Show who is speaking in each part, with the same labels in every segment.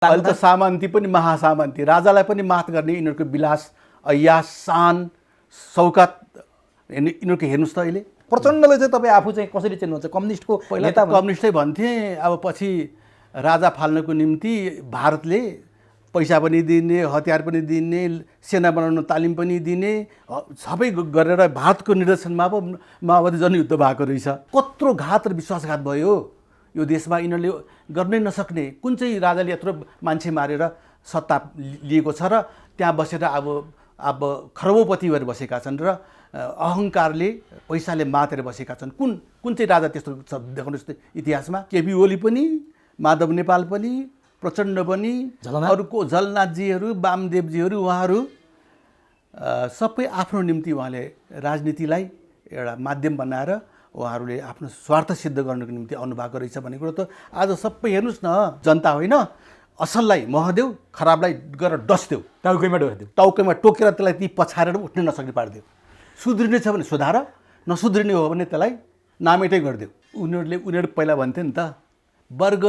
Speaker 1: अहिले त सामन्ती पनि महासामन्ती, राजालाई पनि मात गर्ने यिनीहरूको विलास, ऐयास, शान, शौकत यिनीहरूको हेर्नुहोस् त अहिले।
Speaker 2: प्रचण्डले चाहिँ तपाईँ आफू चाहिँ कसरी चिन्नुहुन्छ? कम्युनिस्टको
Speaker 1: पहिला त कम्युनिस्टै भन्थे, अब पछि राजा फाल्नको निम्ति भारतले पैसा पनि दिने, हतियार पनि दिने, सेना बनाउन तालिम पनि दिने, सबै गरेर भारतको निर्देशनमा अब माओवादी जनयुद्ध भएको रहेछ। कत्रो घात र विश्वासघात भयो यो देशमा। यिनीहरूले गर्नै नसक्ने, कुन चाहिँ राजाले यत्रो मान्छे मारेर सत्ता लिएको छ र त्यहाँ बसेर अब खरबौपति भएर बसेका छन् र अहङ्कारले पैसाले मातेर बसेका छन्। कुन चाहिँ राजा त्यस्तो छ देखाउनुहोस् त इतिहासमा? केपी ओली पनि, माधव नेपाल पनि, प्रचण्ड पनि, अरूको झलनाथजीहरू, वामदेवजीहरू, उहाँहरू सबै आफ्नो निम्ति उहाँले राजनीतिलाई एउटा माध्यम बनाएर उहाँहरूले आफ्नो स्वार्थ सिद्ध गर्नको निम्ति आउनुभएको रहेछ भन्ने कुरो त आज सबै हेर्नुहोस् न। जनता होइन, असललाई महदेऊ, खराबलाई गरेर डस्देऊ, टाउकैमा टोकेर त्यसलाई ती पछारेर उठ्नै नसक्ने पारिदेऊ। सुध्रिने छ भने सुधार, नसुध्रिने हो भने त्यसलाई नामेटै गरिदेऊ। उनीहरू पहिला भन्थे नि त, वर्ग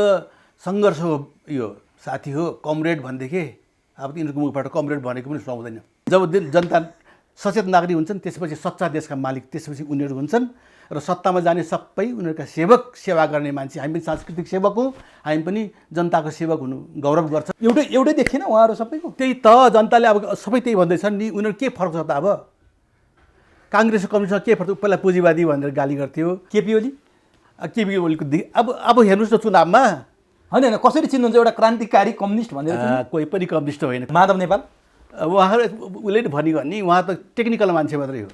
Speaker 1: सङ्घर्ष हो यो साथी हो, कमरेड भनेदेखि अब यिनीहरूको मुखबाट कमरेड भनेको पनि सुहाउँदैन। जब जनता सचेत नागरिक हुन्छन् त्यसपछि सच्चा देशका मालिक त्यसपछि उनीहरू हुन्छन् र सत्तामा जाने सबै उनीहरूका सेवक, सेवा गर्ने मान्छे। हामी पनि सांस्कृतिक सेवक हौँ, हामी पनि जनताको सेवक हुनु गौरव गर्छ।
Speaker 2: एउटै देखिएन उहाँहरू सबैको?
Speaker 1: त्यही त जनताले अब सबै त्यही भन्दैछन् नि। उनीहरू के फरक छ त? अब काङ्ग्रेस कम्युनिस्टमा के फरक? पहिला पुँजीवादी भनेर गाली गर्थ्यो
Speaker 2: केपी ओली।
Speaker 1: केपी ओलीको अब हेर्नुहोस् न चुनावमा।
Speaker 2: होइन, कसरी चिन्नुहुन्छ एउटा क्रान्तिकारी कम्युनिस्ट भनेर?
Speaker 1: कोही पनि कम्युनिस्ट होइन।
Speaker 2: माधव नेपाल
Speaker 1: उहाँहरू उसले भनिगयो नि, उहाँ त टेक्निकल मान्छे मात्रै हो,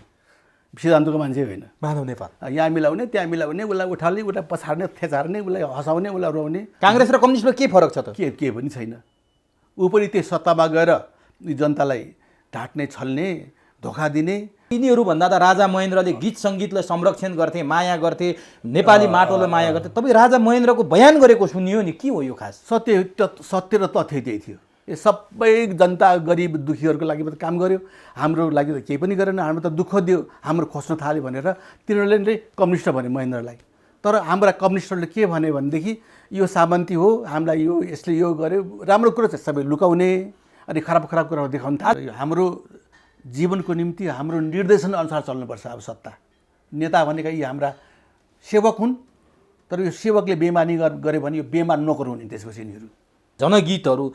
Speaker 1: सिद्धान्तको मान्छे होइन।
Speaker 2: माधव नेपाल
Speaker 1: यहाँ मिलाउने त्यहाँ मिलाउने, उसलाई उठाल्ने, उसलाई पछाड्ने, थेचार्ने, उसलाई हँसाउने, उसलाई रोउने।
Speaker 2: काङ्ग्रेस र कम्युनिस्टमा के फरक छ त?
Speaker 1: के पनि छैन। ऊ पनि त्यही सत्तामा गएर जनतालाई ढाट्ने, छल्ने, धोका दिने।
Speaker 2: यिनीहरूभन्दा त राजा महेन्द्रले गीत सङ्गीतलाई संरक्षण गर्थे, माया गर्थे, नेपाली माटोलाई माया गर्थे। तपाईँ राजा महेन्द्रको बयान गरेको सुनियो नि, के हो यो खास?
Speaker 1: सत्य र तथ्य त्यही थियो। यो सबै जनता, गरिब दुखीहरूको लागि मात्रै काम गर्यो, हाम्रो लागि त केही पनि गरेन। हाम्रो त दुःख दियो, हाम्रो खोज्न थाल्यो भनेर तिनीहरूले नै कम्युनिस्ट भने महेन्द्रलाई। तर हाम्रा कम्युनिस्टहरूले के भने भनेदेखि यो सामन्ती हो, हामीलाई यो यसले यो गर्यो, राम्रो कुरो चाहिँ सबै लुकाउने अनि खराब कुराहरू देखाउन थाल्यो। हाम्रो जीवनको निम्ति हाम्रो निर्देशन अनुसार चल्नुपर्छ। अब सत्ता नेता भनेका यी हाम्रा सेवक हुन्, तर यो सेवकले बेमानी गर्यो भने यो बेमान नोकर हुने। त्यसपछि यिनीहरू
Speaker 2: जनगीतहरू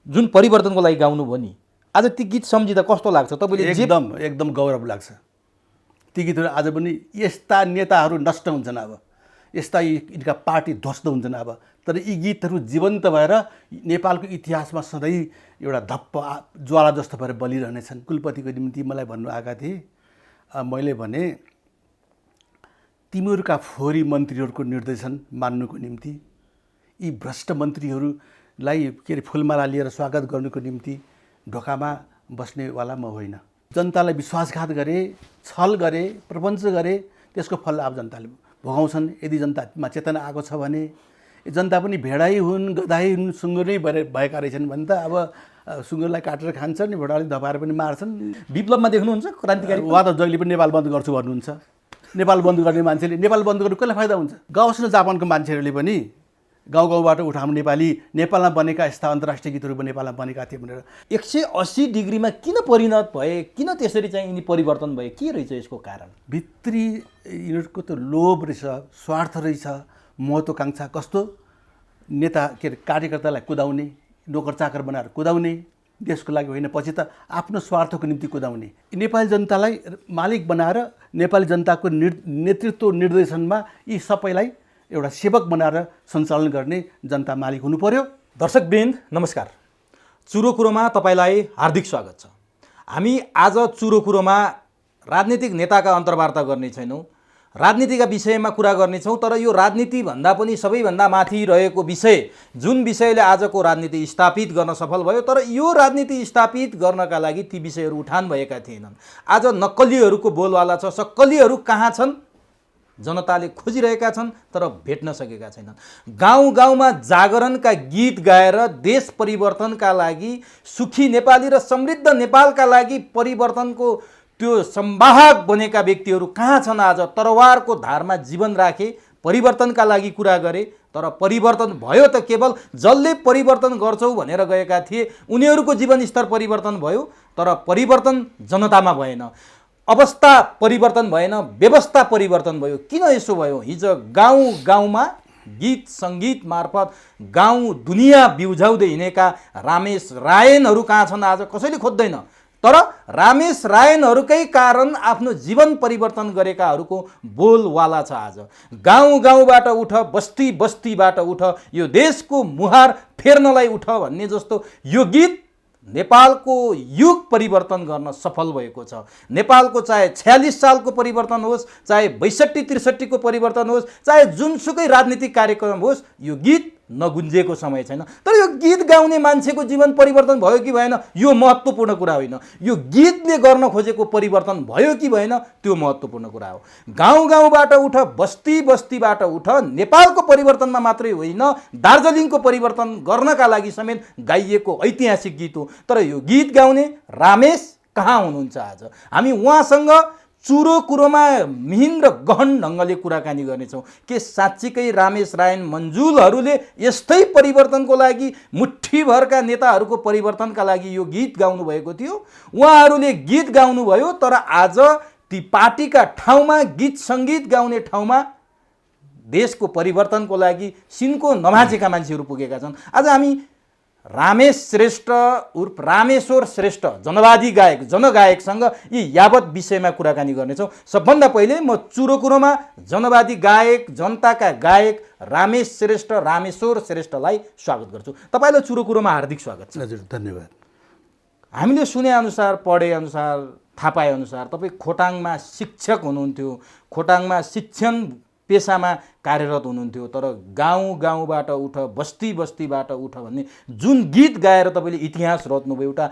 Speaker 2: जुन परिवर्तनको लागि गाउनु भयो नि, आज ती गीत सम्झिँदा कस्तो लाग्छ तपाईँले?
Speaker 1: एकदम गौरव लाग्छ। ती गीतहरू आज पनि यस्ता नेताहरू नष्ट हुन्छन्, अब यस्ता यिनका पार्टी ध्वस्त हुन्छन् अब, तर यी गीतहरू जीवन्त भएर नेपालको इतिहासमा सधैँ एउटा धप्प ज्वाला जस्तो भएर बलिरहनेछन्। कुलपतिको निम्ति मलाई भन्नु आएका थिए, मैले भने तिमीहरूका फोहोरी मन्त्रीहरूको निर्देशन मान्नुको निम्ति, यी भ्रष्ट मन्त्रीहरूलाई के अरे फुलमाला लिएर स्वागत गर्नुको निम्ति ढोकामा बस्नेवाला म होइन। जनतालाई विश्वासघात गरे, छल गरे, प्रपञ्च गरे, त्यसको फल अब जनताले भोगाउँछन्। यदि जनतामा चेतना आएको छ भने, जनता पनि भेडाइ हुन्, गधाइ हुन्, सुँगुरै भएका रहेछन् भने त अब सुँगुरलाई काटेर खान्छन्, भेडाले धपाएर पनि मार्छन्।
Speaker 2: विप्लवमा देख्नुहुन्छ क्रान्तिकारी?
Speaker 1: उहाँ त जहिले पनि नेपाल बन्द गर्छु भन्नुहुन्छ। नेपाल बन्द गर्ने मान्छेले नेपाल बन्द गर्नु कसलाई फाइदा हुन्छ? गाउँस् न जापानको मान्छेहरूले पनि गाउँबाट उठाउँ नेपालमा बनेका यस्ता अन्तर्राष्ट्रिय गीतहरू नेपालमा बनेका थिए भनेर।
Speaker 2: 180 डिग्रीमा किन परिणत भए? किन त्यसरी चाहिँ यिनी परिवर्तन भए? के रहेछ यसको कारण?
Speaker 1: भित्री यिनीहरूको त लोभ रहेछ, स्वार्थ रहेछ, महत्त्वाकाङ्क्षा। कस्तो नेता के अरे कार्यकर्तालाई कुदाउने, नोकर चाकर बनाएर कुदाउने, देशको लागि होइन, पछि त आफ्नो स्वार्थको निम्ति कुदाउने। नेपाली जनतालाई मालिक बनाएर नेपाली जनताको नेतृत्व निर्देशनमा यी सबैलाई एउटा सेवक बनाएर सञ्चालन गर्ने जनता मालिक हुनु पर्यो।
Speaker 2: दर्शकवृन्द नमस्कार, चुरो कुरोमा तपाईँलाई हार्दिक स्वागत छ। हामी आज चुरो कुरोमा राजनीतिक नेताका अन्तर्वार्ता गर्ने छैनौँ, राजनीतिका विषयमा कुरा गर्नेछौँ। तर यो राजनीतिभन्दा पनि सबैभन्दा माथि रहेको विषय, जुन विषयले आजको राजनीति स्थापित गर्न सफल भयो, तर यो राजनीति स्थापित गर्नका लागि ती विषयहरू उठान भएका थिएनन्। आज नक्कलीहरूको बोलवाला छ। सक्कलीहरू कहाँ छन्? जनताले खोजिरहेका छन् तर भेट्न सकेका छैनन्। गाउँ गाउँमा जागरणका गीत गाएर देश परिवर्तनका लागि, सुखी नेपाली र समृद्ध नेपालका लागि परिवर्तनको त्यो संवाहक बनेका व्यक्तिहरू कहाँ छन्? आज तरवारको धारमा जीवन राखे, परिवर्तनका लागि कुरा गरे, तर परिवर्तन भयो त केवल जसले परिवर्तन गर्छौ भनेर गएका थिए उनीहरूको जीवनस्तर परिवर्तन भयो, तर परिवर्तन जनतामा भएन। अवस्था परिवर्तन भएन, व्यवस्था परिवर्तन भयो। किन यसो भयो? हिजो गाउँ गाउँमा गीत सङ्गीत मार्फत गाउँ दुनियाँ बिउझाउँदै हिँडेका रमेश रायनहरू कहाँ छन् आज कसैले खोज्दैन। तर रमेश रायनहरूकै कारण आफ्नो जीवन परिवर्तन गरेकाहरूको बोलवाला छ। आज गाउँ गाउँबाट उठ, बस्ती बस्तीबाट उठ, यो देशको मुहार फेर्नलाई उठ भन्ने जस्तो यो गीत नेपालको युग परिवर्तन गर्न सफल भएको छ। नेपालको चाहे 46 सालको परिवर्तन होस्, चाहे 62-63 को परिवर्तन होस्, चाहे जुनसुकै राजनीतिक कार्यक्रम होस्, यो गीत नगुन्जेको समय छैन। तर यो गीत गाउने मान्छेको जीवन परिवर्तन भयो कि भएन यो महत्त्वपूर्ण कुरा होइन। यो गीतले गर्न खोजेको परिवर्तन भयो कि भएन त्यो महत्त्वपूर्ण कुरा हो। गाउँ गाउँबाट उठ, बस्ती बस्तीबाट उठ नेपालको परिवर्तनमा मात्रै होइन, दार्जिलिङको परिवर्तन गर्नका लागि समेत गाइएको ऐतिहासिक गीत हो। तर यो गीत गाउने रमेश कहाँ हुनुहुन्छ आज? हामी उहाँसँग चुरो कुरोमा मिहिन र गहन ढङ्गले कुराकानी गर्नेछौँ। के साँच्चीकै रमेश रायन मन्जुलहरूले यस्तै परिवर्तनको लागि, मुठ्ठीभरका नेताहरूको परिवर्तनका लागि यो गीत गाउनु भएको थियो? उहाँहरूले गीत गाउनुभयो, तर आज ती पार्टीका ठाउँमा गीत सङ्गीत गाउने ठाउँमा देशको परिवर्तनको लागि सिन्को नभाचेका मान्छेहरू पुगेका छन्। आज हामी रमेश श्रेष्ठ उर्फ रामेश्वर श्रेष्ठ जनवादी गायक जनगायकसँग यी यावत विषयमा कुराकानी गर्नेछौँ। सबभन्दा पहिले म चुरो कुरोमा जनवादी गायक जनताका गायक रमेश श्रेष्ठ रामेश्वर श्रेष्ठलाई स्वागत गर्छु। तपाईँलाई चुरो कुरोमा हार्दिक स्वागत छ।
Speaker 1: हजुर, धन्यवाद।
Speaker 2: हामीले सुनेअनुसार, पढेअनुसार, थाहा पाएअनुसार तपाईँ खोटाङमा शिक्षक हुनुहुन्थ्यो, खोटाङमा शिक्षण पेसामा कार्यरत हुनुहुन्थ्यो। तर गाउँ गाउँबाट उठ, बस्ती बस्तीबाट उठ भन्ने जुन गीत गाएर तपाईँले इतिहास रच्नुभयो, एउटा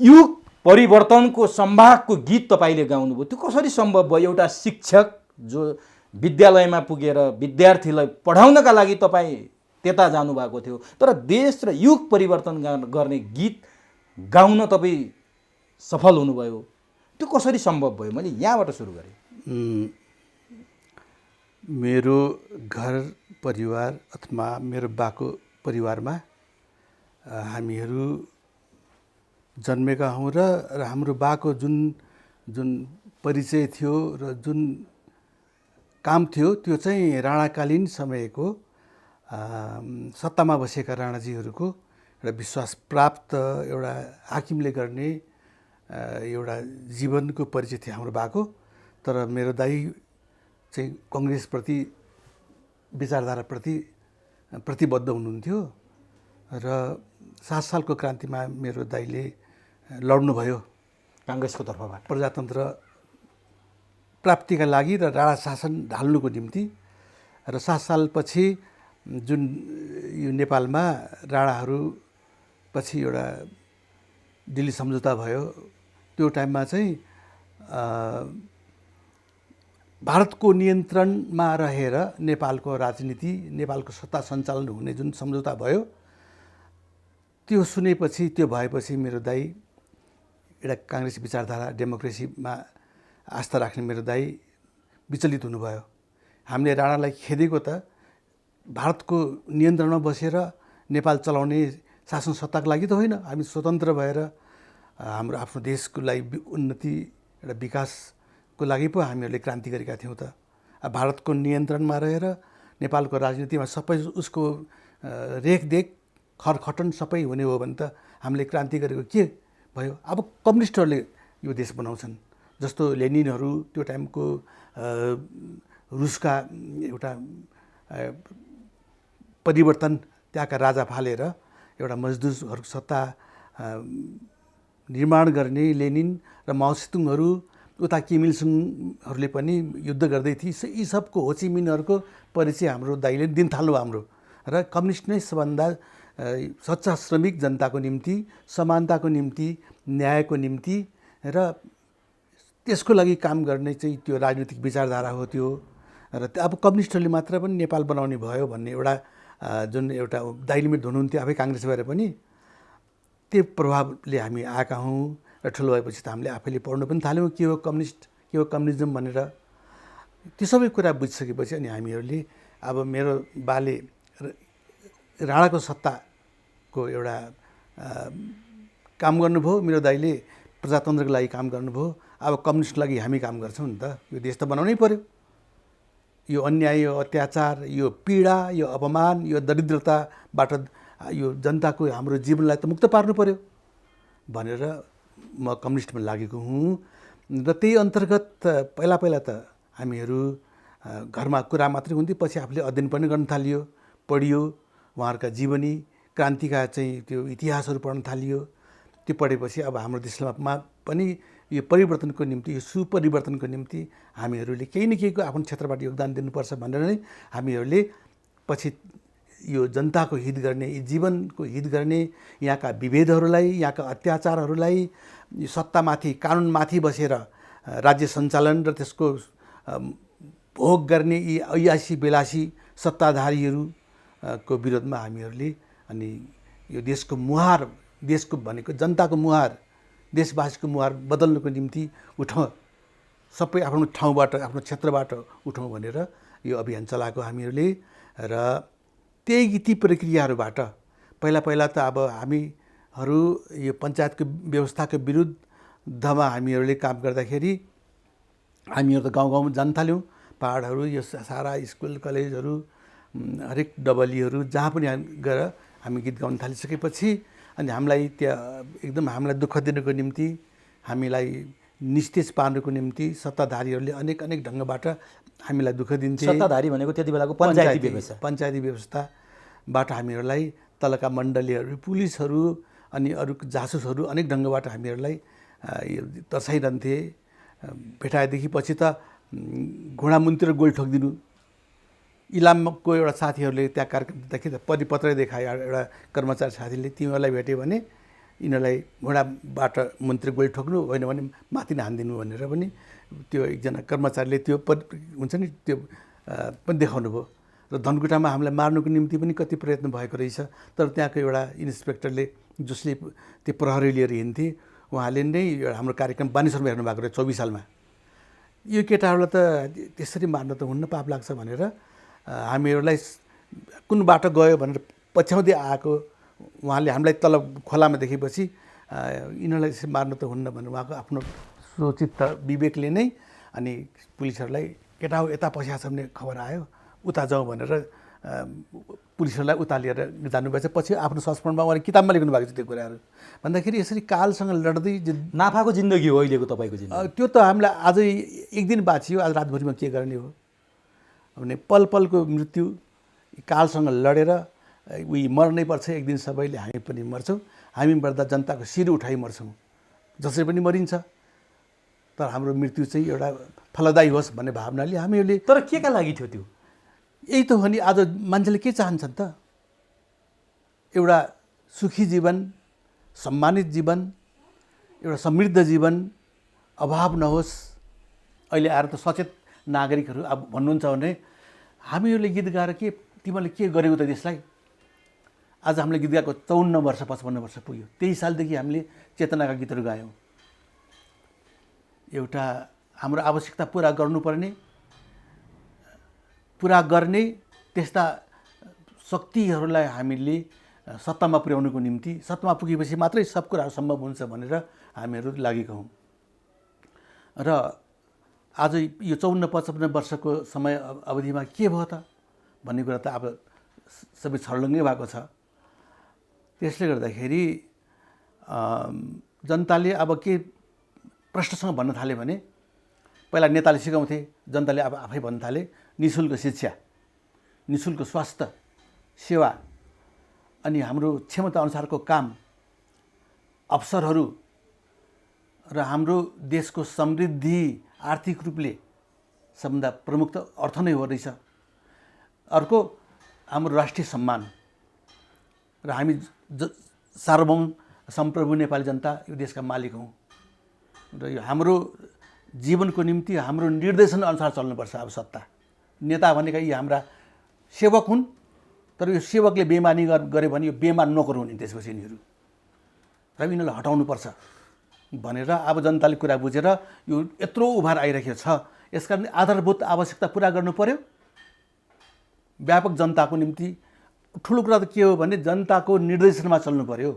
Speaker 2: युग परिवर्तनको सम्भागको गीत तपाईँले गाउनुभयो, त्यो कसरी सम्भव भयो? एउटा शिक्षक जो विद्यालयमा पुगेर विद्यार्थीलाई पढाउनका लागि तपाईँ त्यता जानुभएको थियो, तर देश र युग परिवर्तन गर्ने गीत गाउन तपाईँ सफल हुनुभयो, त्यो कसरी सम्भव भयो? मैले यहाँबाट सुरु गरेँ।
Speaker 1: मेरो घर परिवार अथवा मेरो बाको परिवारमा हामीहरू जन्मेका हौँ र हाम्रो बाको जुन जुन परिचय थियो र जुन काम थियो त्यो चाहिँ राणाकालीन समयको सत्तामा बसेका राणाजीहरूको एउटा विश्वास प्राप्त एउटा हाकिमले गर्ने एउटा जीवनको परिचय थियो हाम्रो बाको। तर मेरो दाइ चाहिँ कङ्ग्रेसप्रति विचारधाराप्रति प्रतिबद्ध हुनुहुन्थ्यो र 7 सालको क्रान्तिमा मेरो दाइले लड्नुभयो
Speaker 2: काङ्ग्रेसको तर्फबाट
Speaker 1: प्रजातन्त्र प्राप्तिका लागि र राणा शासन ढाल्नुको निम्ति। र 7 सालपछि जुन यो नेपालमा राणाहरू पछि एउटा दिल्ली सम्झौता भयो, त्यो टाइममा चाहिँ भारतको नियन्त्रणमा रहेर नेपालको राजनीति, नेपालको सत्ता सञ्चालन हुने जुन सम्झौता भयो, त्यो सुनेपछि, त्यो भएपछि मेरो दाइ एउटा काङ्ग्रेस विचारधारा डेमोक्रेसीमा आस्था राख्ने मेरो दाइ विचलित हुनुभयो। हामीले राणालाई खेदेको त भारतको नियन्त्रणमा बसेर नेपाल चलाउने शासन सत्ताको लागि त होइन, हामी स्वतन्त्र भएर हाम्रो आफ्नो देशको लागि उन्नति एउटा विकासको लागि पो हामीहरूले क्रान्ति गरेका थियौँ त। भारतको नियन्त्रणमा रहेर नेपालको राजनीतिमा सबै उसको रेखदेख खरखटन सबै हुने हो भने त हामीले क्रान्ति गरेको के भयो? अब कम्युनिस्टहरूले यो देश बनाउँछन्, जस्तो लेनिनहरू त्यो टाइमको रुसका एउटा परिवर्तन त्यहाँका राजा फालेर एउटा मजदुरहरूको सत्ता निर्माण गर्ने लेनिन र माओ सेतुङहरू, उता किम इल सुङहरूले पनि युद्ध गर्दै थिए। यी सबको होचिमिनहरूको परिचय हाम्रो दाइले दिन थाल्नु हाम्रो। र कम्युनिस्ट नै सबभन्दा सच्चा श्रमिक जनताको निम्ति, समानताको निम्ति, न्यायको निम्ति र त्यसको लागि काम गर्ने चाहिँ त्यो राजनीतिक विचारधारा हो त्यो। र अब कम्युनिस्टहरूले मात्र पनि नेपाल बनाउने भयो भन्ने एउटा जुन एउटा दाइलिमिट हुनुहुन्थ्यो आफै काङ्ग्रेस भएर पनि, त्यो प्रभावले हामी आएका हौँ। र ठुलो भएपछि त हामीले आफैले पढ्नु पनि थाल्यौँ के हो कम्युनिस्ट, के हो कम्युनिजम भनेर। त्यो सबै कुरा बुझिसकेपछि अनि हामीहरूले अब मेरो बाले राणाको सत्ताको एउटा काम गर्नुभयो, मेरो दाइले प्रजातन्त्रको लागि काम गर्नुभयो। अब कम्युनिस्टको लागि हामी काम गर्छौँ नि त। यो देश त बनाउनै पर्यो। यो अन्याय, यो अत्याचार, यो पीडा, यो अपमान, यो दरिद्रताबाट यो जनताको हाम्रो जीवनलाई त मुक्त पार्नु पर्यो भनेर म कम्युनिस्टमा लागेको हुँ। र त्यही अन्तर्गत पहिला त हामीहरू घरमा कुरा मात्रै हुन्थ्यो, पछि आफूले अध्ययन पनि गर्न थालियो, पढियो, उहाँहरूका जीवनी क्रान्तिका चाहिँ त्यो इतिहासहरू पढ्न थालियो। त्यो पढेपछि अब हाम्रो देशमा पनि यो परिवर्तनको निम्ति, यो सुपरिवर्तनको निम्ति हामीहरूले केही न केहीको आफ्नो क्षेत्रबाट योगदान दिनुपर्छ भनेर नै हामीहरूले पछि यो जनताको हित गर्ने, जीवनको हित गर्ने, यहाँका विभेदहरूलाई, यहाँका अत्याचारहरूलाई, यो सत्तामाथि, कानुनमाथि बसेर राज्य सञ्चालन र त्यसको भोग गर्ने यी ऐयासी बेलासी सत्ताधारीहरूको विरोधमा हामीहरूले अनि यो देशको मुहार, देशको भनेको जनताको मुहार, देशवासीको मुहार बदल्नुको निम्ति उठौँ, सबै आफ्नो ठाउँबाट, आफ्नो क्षेत्रबाट उठौँ भनेर यो अभियान चलाएको हामीहरूले। र त्यही ती प्रक्रियाहरूबाट पहिला त अब हामीहरू यो पञ्चायतको व्यवस्थाको विरुद्धमा हामीहरूले काम गर्दाखेरि हामीहरू त गाउँ गाउँमा जान थाल्यौँ। पहाडहरू, यो सारा स्कुल कलेजहरू, हरेक डबलीहरू जहाँ पनि गएर हामी गीत गाउन थालिसकेपछि अनि हामीलाई त्यहाँ एकदम हामीलाई दुःख दिनुको निम्ति, हामीलाई निस्तेज पार्नुको निम्ति सत्ताधारीहरूले अनेक ढङ्गबाट हामीलाई दुःख दिन्थे।
Speaker 2: सत्ताधारी भनेको त्यति बेलाको
Speaker 1: पञ्चायती व्यवस्थाबाट हामीहरूलाई तलका मण्डलीहरू, पुलिसहरू अनि अरू जासुसहरू अनेक ढङ्गबाट हामीहरूलाई तर्साइरहन्थे। भेटाएदेखि पछि त घुँडामुन्तिर गोल ठोकिदिनु। इलामको एउटा साथीहरूले त्यहाँ कार्यक्रम दिँदाखेरि परिपत्रै देखायो एउटा कर्मचारी साथीले, तिमीहरूलाई भेट्यो भने यिनीहरूलाई घुँडाबाट मुन्तिर गोली ठोक्नु, होइन भने माथि नै हानिदिनु भनेर पनि त्यो एकजना कर्मचारीले त्यो हुन्छ नि त्यो पनि देखाउनु भयो। र धनकुटामा हामीलाई मार्नुको निम्ति पनि कति प्रयत्न भएको रहेछ। तर त्यहाँको एउटा इन्सपेक्टरले, जसले त्यो प्रहरी लिएर हिँड्थे, उहाँले नै हाम्रो कार्यक्रम बानेश्वरमा हेर्नु भएको रहेछ 24 सालमा। यो केटाहरूलाई त त्यसरी मार्न त हुन्न, पाप लाग्छ भनेर हामीहरूलाई कुन बाटो गयो भनेर पछ्याउँदै आएको उहाँले हामीलाई तल खोलामा देखेपछि यिनीहरूलाई यसरी मार्न त हुन्न भनेर उहाँको आफ्नो सोचित विवेकले नै अनि पुलिसहरूलाई केटा हो यता पस्या छ भने खबर आयो, उता जाउँ भनेर पुलिसहरूलाई उता लिएर जानुभएछ। पछि आफ्नो संस्मरणमा उहाँले किताबमा लेख्नु भएको छ त्यो कुराहरू। भन्दाखेरि यसरी कालसँग लड्दै
Speaker 2: नाफाको जिन्दगी हो अहिलेको तपाईँको जिन्दगी।
Speaker 1: त्यो त हामीलाई आजै एक दिन बाँचियो, आज रातभरिमा के गर्ने हो भने पल पलको मृत्यु, कालसँग लडेर उही मर्नै पर्छ एक दिन, सबैले हामी पनि मर्छौँ। हामी मर्दा जनताको शिर उठाइ मर्छौँ, जसरी पनि मरिन्छ। तर हाम्रो मृत्यु चाहिँ एउटा फलदायी होस् भन्ने भावनाले हामीहरूले।
Speaker 2: तर के का लागि थियो त्यो?
Speaker 1: यही त हो नि, आज मान्छेले के चाहन्छन् त? एउटा सुखी जीवन, सम्मानित जीवन, एउटा समृद्ध जीवन, अभाव नहोस्। अहिले आएर त सचेत नागरिकहरू अब भन्नुहुन्छ भने हामीहरूले गीत गाएर के तिमीहरूले के गरेको त देशलाई? आज हामीले गीत गाएको 54 वर्ष 55 वर्ष पुग्यो। 23 सालदेखि हामीले चेतनाका गीतहरू गायौँ। एउटा हाम्रो आवश्यकता पुरा गर्नुपर्ने, पुरा गर्ने त्यस्ता शक्तिहरूलाई हामीले सत्तामा पुर्याउनुको निम्ति, सत्तामा पुगेपछि मात्रै सब कुराहरू सम्भव हुन्छ भनेर हामीहरू लागेका हौँ। र आज यो 54-55 वर्षको समय अवधिमा के भयो त भन्ने कुरा त अब सबै छर्लङ्गै भएको छ। त्यसले गर्दाखेरि जनताले अब के प्रश्नसँग भन्न थाले भने, पहिला नेताले सिकाउँथे, जनताले अब आफै भन्न थाले। निःशुल्क शिक्षा, निःशुल्क स्वास्थ्य सेवा, अनि हाम्रो क्षमता अनुसारको काम, अवसरहरू र हाम्रो देशको समृद्धि आर्थिक रूपले सबभन्दा प्रमुख त अर्थ नै हो रहेछ। अर्को हाम्रो राष्ट्रिय सम्मान र हामी सार्वभौम सम्प्रभु नेपाली जनता यो देशका मालिक हौँ र यो हाम्रो जीवनको निम्ति हाम्रो निर्देशन अनुसार चल्नुपर्छ। अब सत्ता नेता भनेका यी हाम्रा सेवक हुन्, तर यो सेवकले बेइमानी गरे भने यो बेइमान नोकर हुन् त्यसपछि यिनीहरू, र यिनीहरूलाई हटाउनुपर्छ भनेर अब जनताले कुरा बुझेर यो यत्रो उभार आइरहेको छ। यसकारण आधारभूत आवश्यकता पुरा गर्नु पर्यो व्यापक जनताको निम्ति ठुलो कुरा त के हो भने जनताको निर्देशनमा चल्नु पर्यो,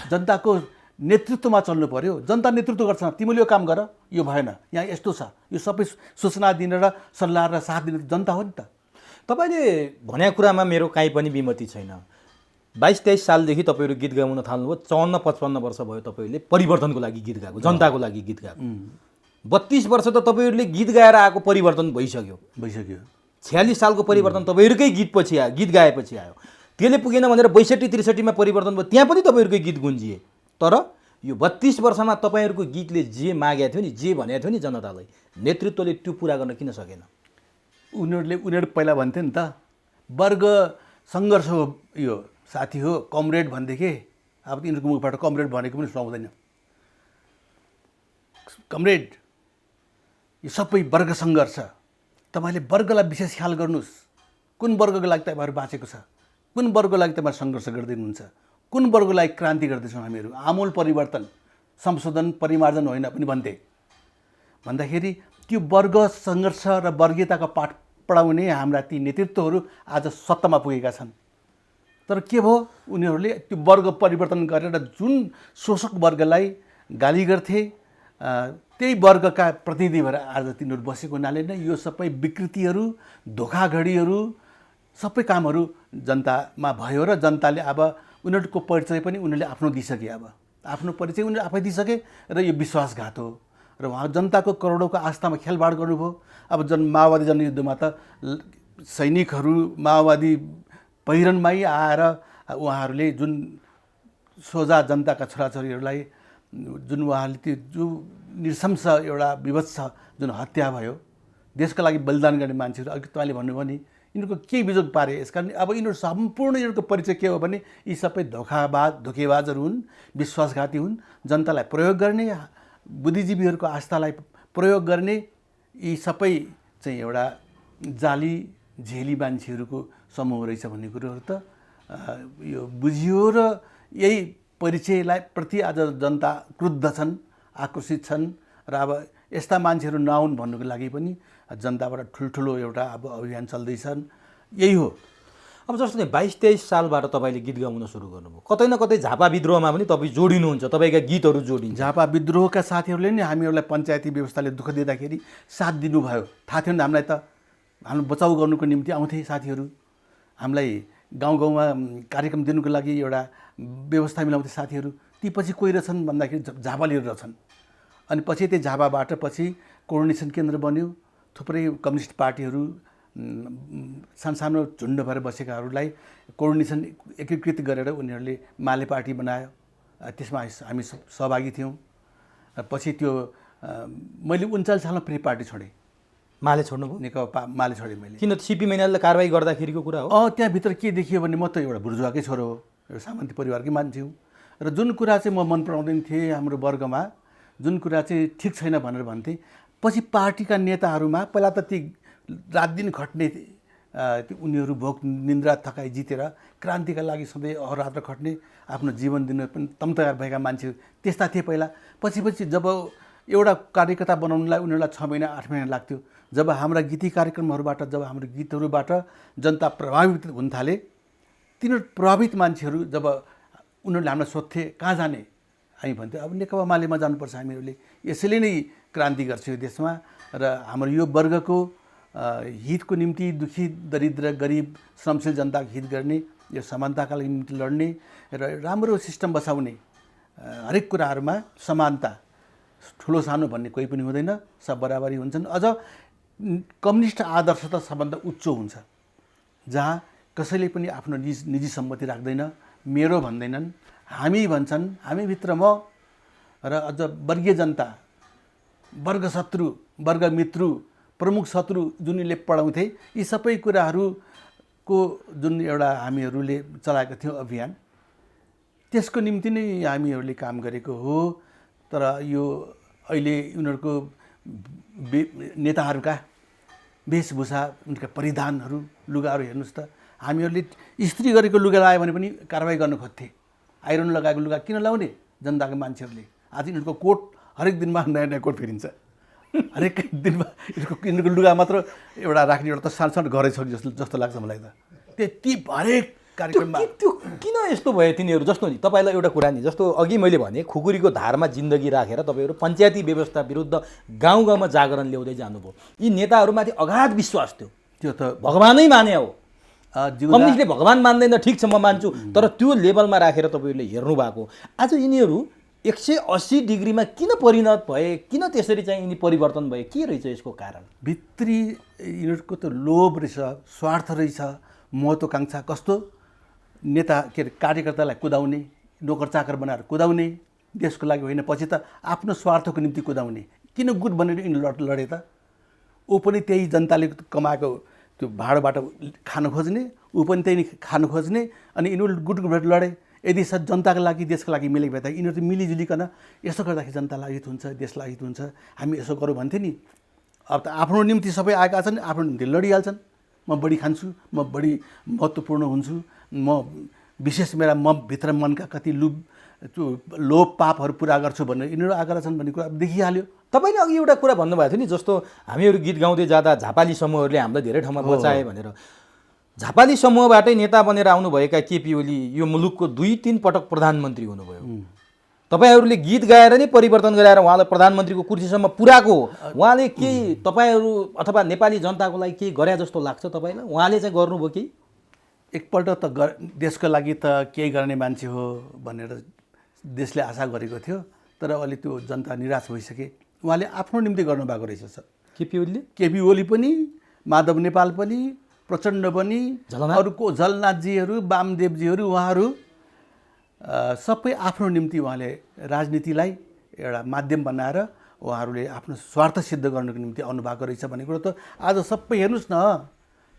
Speaker 1: जनताको नेतृत्वमा चल्नु पर्यो। जनता नेतृत्व गर्छ, तिमीले यो काम गर, यो भएन, यहाँ यस्तो छ, यो सबै सूचना दिने र सल्लाह र साथ दिने जनता हो नि त।
Speaker 2: तपाईँले भनेको कुरामा मेरो काहीँ पनि विमति छैन। 22-23 सालदेखि तपाईँहरू गीत गाउन थाल्नुभयो, 54-55 वर्ष भयो तपाईँहरूले परिवर्तनको लागि गीत गाएको, जनताको लागि गीत गाएको। 32 वर्ष त तपाईँहरूले गीत गाएर आएको परिवर्तन भइसक्यो। 46 सालको परिवर्तन तपाईँहरूकै गीतपछि आयो, गीत गाएपछि आयो। त्यसले पुगेन भनेर 62-63 मा परिवर्तन भयो, त्यहाँ पनि तपाईँहरूकै गीत गुन्जिए। तर यो 32 वर्षमा तपाईँहरूको गीतले जे मागेको थियो नि, जे भनेको थियो नि जनतालाई, नेतृत्वले त्यो पुरा गर्न किन सकेन?
Speaker 1: उनीहरू पहिला भन्थे नि त, वर्ग सङ्घर्ष हो, यो साथी हो, कमरेड भन्देखि। अब तिनीहरूको मुखबाट कमरेड भनेको पनि सुहाउँदैन। कमरेड, यो सबै वर्ग सङ्घर्ष, तपाईँले वर्गलाई विशेष ख्याल गर्नुहोस्। कुन वर्गको लागि तपाईँहरू बाँचेको छ, कुन वर्गको लागि तपाईँहरू सङ्घर्ष गर्दै हुनुहुन्छ, कुन वर्गको लागि क्रान्ति गर्दैछौँ हामीहरू, आमूल परिवर्तन, संशोधन, परिमार्जन होइन पनि भन्थे। भन्दाखेरि त्यो वर्ग सङ्घर्ष र वर्गीयताको पाठ पढाउने हाम्रा ती नेतृत्वहरू आज सत्तामा पुगेका छन्। तर के भयो, उनीहरूले त्यो वर्ग परिवर्तन गरेर जुन शोषक वर्गलाई गाली गर्थे, त्यही वर्गका प्रतिनिधि भएर आज तिनीहरू बसेको हुनाले नै यो सबै विकृतिहरू, धोखाधडीहरू, सबै कामहरू जनतामा भयो र जनताले अब उनीहरूको परिचय पनि उनीहरूले आफ्नो दिइसके। अब आफ्नो परिचय उनीहरूले आफै दिइसके र यो विश्वासघात हो र उहाँ जनताको करोडौँको आस्थामा खेलबाड गर्नुभयो। अब माओवादी जनयुद्धमा त सैनिकहरू माओवादी पहिरनमै आएर उहाँहरूले जुन सोझा जनताका छोराछोरीहरूलाई जुन उहाँहरूले त्यो जो नृशंस एउटा विभत्स जुन हत्या भयो, देशको लागि बलिदान गर्ने मान्छेहरू, अघि तपाईँले भन्नुभयो नि, यिनीहरूको के बिजोग पारे। यस कारण अब यिनीहरू सम्पूर्ण यिनीहरूको परिचय के हो भने यी सबै धोकेबाजहरू हुन्, विश्वासघाती हुन्, जनतालाई प्रयोग गर्ने, बुद्धिजीवीहरूको आस्थालाई प्रयोग गर्ने, यी सबै चाहिँ एउटा जाली झेली मान्छेहरूको समूह रहेछ भन्ने कुरोहरू त यो बुझियो र यही परिचयलाई प्रति आज जनता क्रुद्ध छन्, आक्रोशित छन् र अब यस्ता मान्छेहरू नआउन् भन्नुको लागि पनि जनताबाट ठुल्ठुलो एउटा अब अभियान चल्दैछन्। यही हो।
Speaker 2: अब जस्तो 22-23 सालबाट तपाईँले गीत गाउन सुरु गर्नुभयो, कतै न कतै झापा विद्रोहमा पनि तपाईँ जोडिनुहुन्छ, तपाईँका गीतहरू जोडिन्छ।
Speaker 1: झापा विद्रोहका साथीहरूले नि हामीहरूलाई पञ्चायती व्यवस्थाले दुःख दिँदाखेरि साथ दिनुभयो। थाहा थियो नि हामीलाई त, हाम्रो बचाउ गर्नुको निम्ति आउँथे साथीहरू, हामीलाई गाउँ गाउँमा कार्यक्रम दिनुको लागि एउटा व्यवस्था मिलाउँथे साथीहरू। ती पछि कोही रहेछन् भन्दाखेरि झापालीहरू रहेछन्। अनि पछि त्यही झापाबाट पछि कोअर्डिनेसन केन्द्र बन्यो, थुप्रै कम्युनिस्ट पार्टीहरू सानो झुन्ड भएर बसेकाहरूलाई कोअर्डिनेसन एकीकृत गरेर उनीहरूले माले पार्टी बनायो। त्यसमा हामी सहभागी थियौँ। पछि त्यो मैले 39 सालमा फेरि पार्टी छोडेँ।
Speaker 2: माले छोड्नुभयो?
Speaker 1: नेकपा माले छोडेँ मैले।
Speaker 2: किन? सिपी मैनालले कारवाही गर्दाखेरिको कुरा हो?
Speaker 1: त्यहाँभित्र के देखियो भने म त एउटा बुर्जुवाकै छोरो हो, एउटा सामन्ती परिवारकै मान्छे हुँ र जुन कुरा चाहिँ म मन पराउँदैन थिएँ हाम्रो वर्गमा, जुन कुरा चाहिँ ठिक छैन भनेर भन्थे, पछि पार्टीका नेताहरूमा पहिला त ती रात दिन खट्ने उनीहरू भोक निन्द्रा थकाइ जितेर क्रान्तिका लागि सधैँ अहोरात्र खट्ने, आफ्नो जीवन दिन पनि तमतयार भएका मान्छेहरू त्यस्ता थिए पहिला। पछि जब एउटा कार्यकर्ता बनाउनलाई उनीहरूलाई 6 महिना 8 महिना लाग्थ्यो। जब हाम्रा गीती कार्यक्रमहरूबाट, जब हाम्रो गीतहरूबाट जनता प्रभावित हुन थाले, तिनीहरू प्रभावित मान्छेहरू जब उनीहरूले हामीलाई सोध्थे कहाँ जाने, हामी भन्थ्यौँ अब नेकपा मालेमा जानुपर्छ, हामीहरूले यसैले नै क्रान्ति गर्छ यो देशमा र हाम्रो यो वर्गको हितको निम्ति, दुखी दरिद्र गरिब श्रमशील जनताको हित गर्ने, यो समानताका लागि निम्ति लड्ने र राम्रो सिस्टम बसाउने, हरेक कुराहरूमा समानता, ठुलो सानो भन्ने कोही पनि हुँदैन, सब बराबरी हुन्छन्। अझ कम्युनिस्ट आदर्श त सबभन्दा उच्च हुन्छ, जहाँ कसैले पनि आफ्नो निजी सम्पत्ति राख्दैन, मेरो भन्दैनन्, हामी भन्छन्, हामीभित्र म र अझ वर्गीय जनता, वर्ग शत्रु, वर्ग मित्रु, प्रमुख शत्रु जुनले पढाउँथे, यी सबै कुराहरूको जुन एउटा हामीहरूले चलाएको थियौँ अभियान, त्यसको निम्ति नै हामीहरूले काम गरेको हो। तर यो अहिले उनीहरूको नेताहरूका वेशभूषा, उनका परिधानहरू, लुगाहरू हेर्नुहोस् त, हामीहरूले इस्त्री गरेको लुगा लगायो भने पनि कारवाही गर्न खोज्थे। आइरन लगाएको लुगा किन लाउने जनताको मान्छेहरूले? आज यिनीहरूको कोट हरेक दिनमा नयाँ नयाँ कोट फेरिन्छ। हरेक दिनमा यिनीहरूको लुगा मात्र एउटा राख्ने एउटा त सानो सानो घरै छ जस्तो लाग्छ मलाई त। त्यति हरेक कार्यक्रममा
Speaker 2: त्यो किन यस्तो भयो तिनीहरू? जस्तो नि तपाईँलाई एउटा कुरा नि, जस्तो अघि मैले भने खुकुरीको धारमा जिन्दगी राखेर तपाईँहरू पञ्चायती व्यवस्था विरुद्ध गाउँ गाउँमा जागरण ल्याउँदै जानुभयो। यी नेताहरूमाथि अगाध विश्वास थियो,
Speaker 1: त्यो त
Speaker 2: भगवानै माने हो।
Speaker 1: जिउला
Speaker 2: कम्युनिस्टले भगवान मान्दैन, ठिक छ म मान्छु, तर त्यो लेभलमा राखेर तपाईँहरूले हेर्नु भएको। आज यिनीहरू 180 डिग्रीमा किन परिणत भए? किन त्यसरी चाहिँ यिनी परिवर्तन भए? के रहेछ यसको कारण?
Speaker 1: भित्री यिनीहरूको त लोभ रहेछ, स्वार्थ रहेछ, महत्त्वाकाङ्क्षा। कस्तो नेता के अरे कार्यकर्तालाई कुदाउने, नोकर चाकर बनाएर कुदाउने, देशको लागि होइन, पछि त आफ्नो स्वार्थको निम्ति कुदाउने। किन गुट बनेर यिनी लडे त? ऊ पनि त्यही जनताले कमाएको त्यो भाँडोबाट खान खोज्ने, ऊ पनि त्यही खान खोज्ने, अनि यिनीहरू गुटबाट लडे। यदि जनताको लागि देशको लागि मिलेको भए त यिनीहरू त मिलिजुलिकन यसो गर्दाखेरि जनतालाई हित हुन्छ, देशलाई हित हुन्छ, हामी यसो गरौँ भन्थ्यो नि। अब त आफ्नो निम्ति सबै आएका छन्, आफ्नो निम्ति लडिहाल्छन्। म बढी खान्छु, म बढी महत्त्वपूर्ण हुन्छु, म विशेष मेरा भित्र मनका कति लोभ पापहरू पुरा गर्छु भनेर यिनीहरू आएका छन् भन्ने कुरा देखिहाल्यो।
Speaker 2: तपाईँले अघि एउटा कुरा भन्नुभएको थियो नि, जस्तो हामीहरू गीत गाउँदै जाँदा झापाली समूहहरूले हामीलाई धेरै ठाउँमा बचाए भनेर। झापाली समूहबाटै नेता बनेर आउनुभएका केपी ओली यो मुलुकको 2-3 पटक प्रधानमन्त्री हुनुभयो। तपाईँहरूले गीत गाएर नै परिवर्तन गराएर उहाँलाई प्रधानमन्त्रीको कुर्सीसम्म पुर्याएको हो। उहाँले केही तपाईँहरू अथवा नेपाली जनताको लागि केही गरे जस्तो लाग्छ तपाईँलाई? उहाँले चाहिँ गर्नुभयो केही?
Speaker 1: एकपल्ट त देशको लागि त केही गर्ने मान्छे हो भनेर देशले आशा गरेको थियो, तर अहिले त्यो जनता निराश भइसके। उहाँले आफ्नो निम्ति गर्नुभएको रहेछ सर। केपी ओली पनि, माधव नेपाल पनि, प्रचण्ड पनि, अरूको झलनाथजीहरू, वामदेवजीहरू, उहाँहरू सबै आफ्नो निम्ति उहाँले राजनीतिलाई एउटा माध्यम बनाएर उहाँहरूले आफ्नो स्वार्थ सिद्ध गर्नुको निम्ति आउनुभएको रहेछ भन्ने कुरो त आज सबै हेर्नुहोस् न।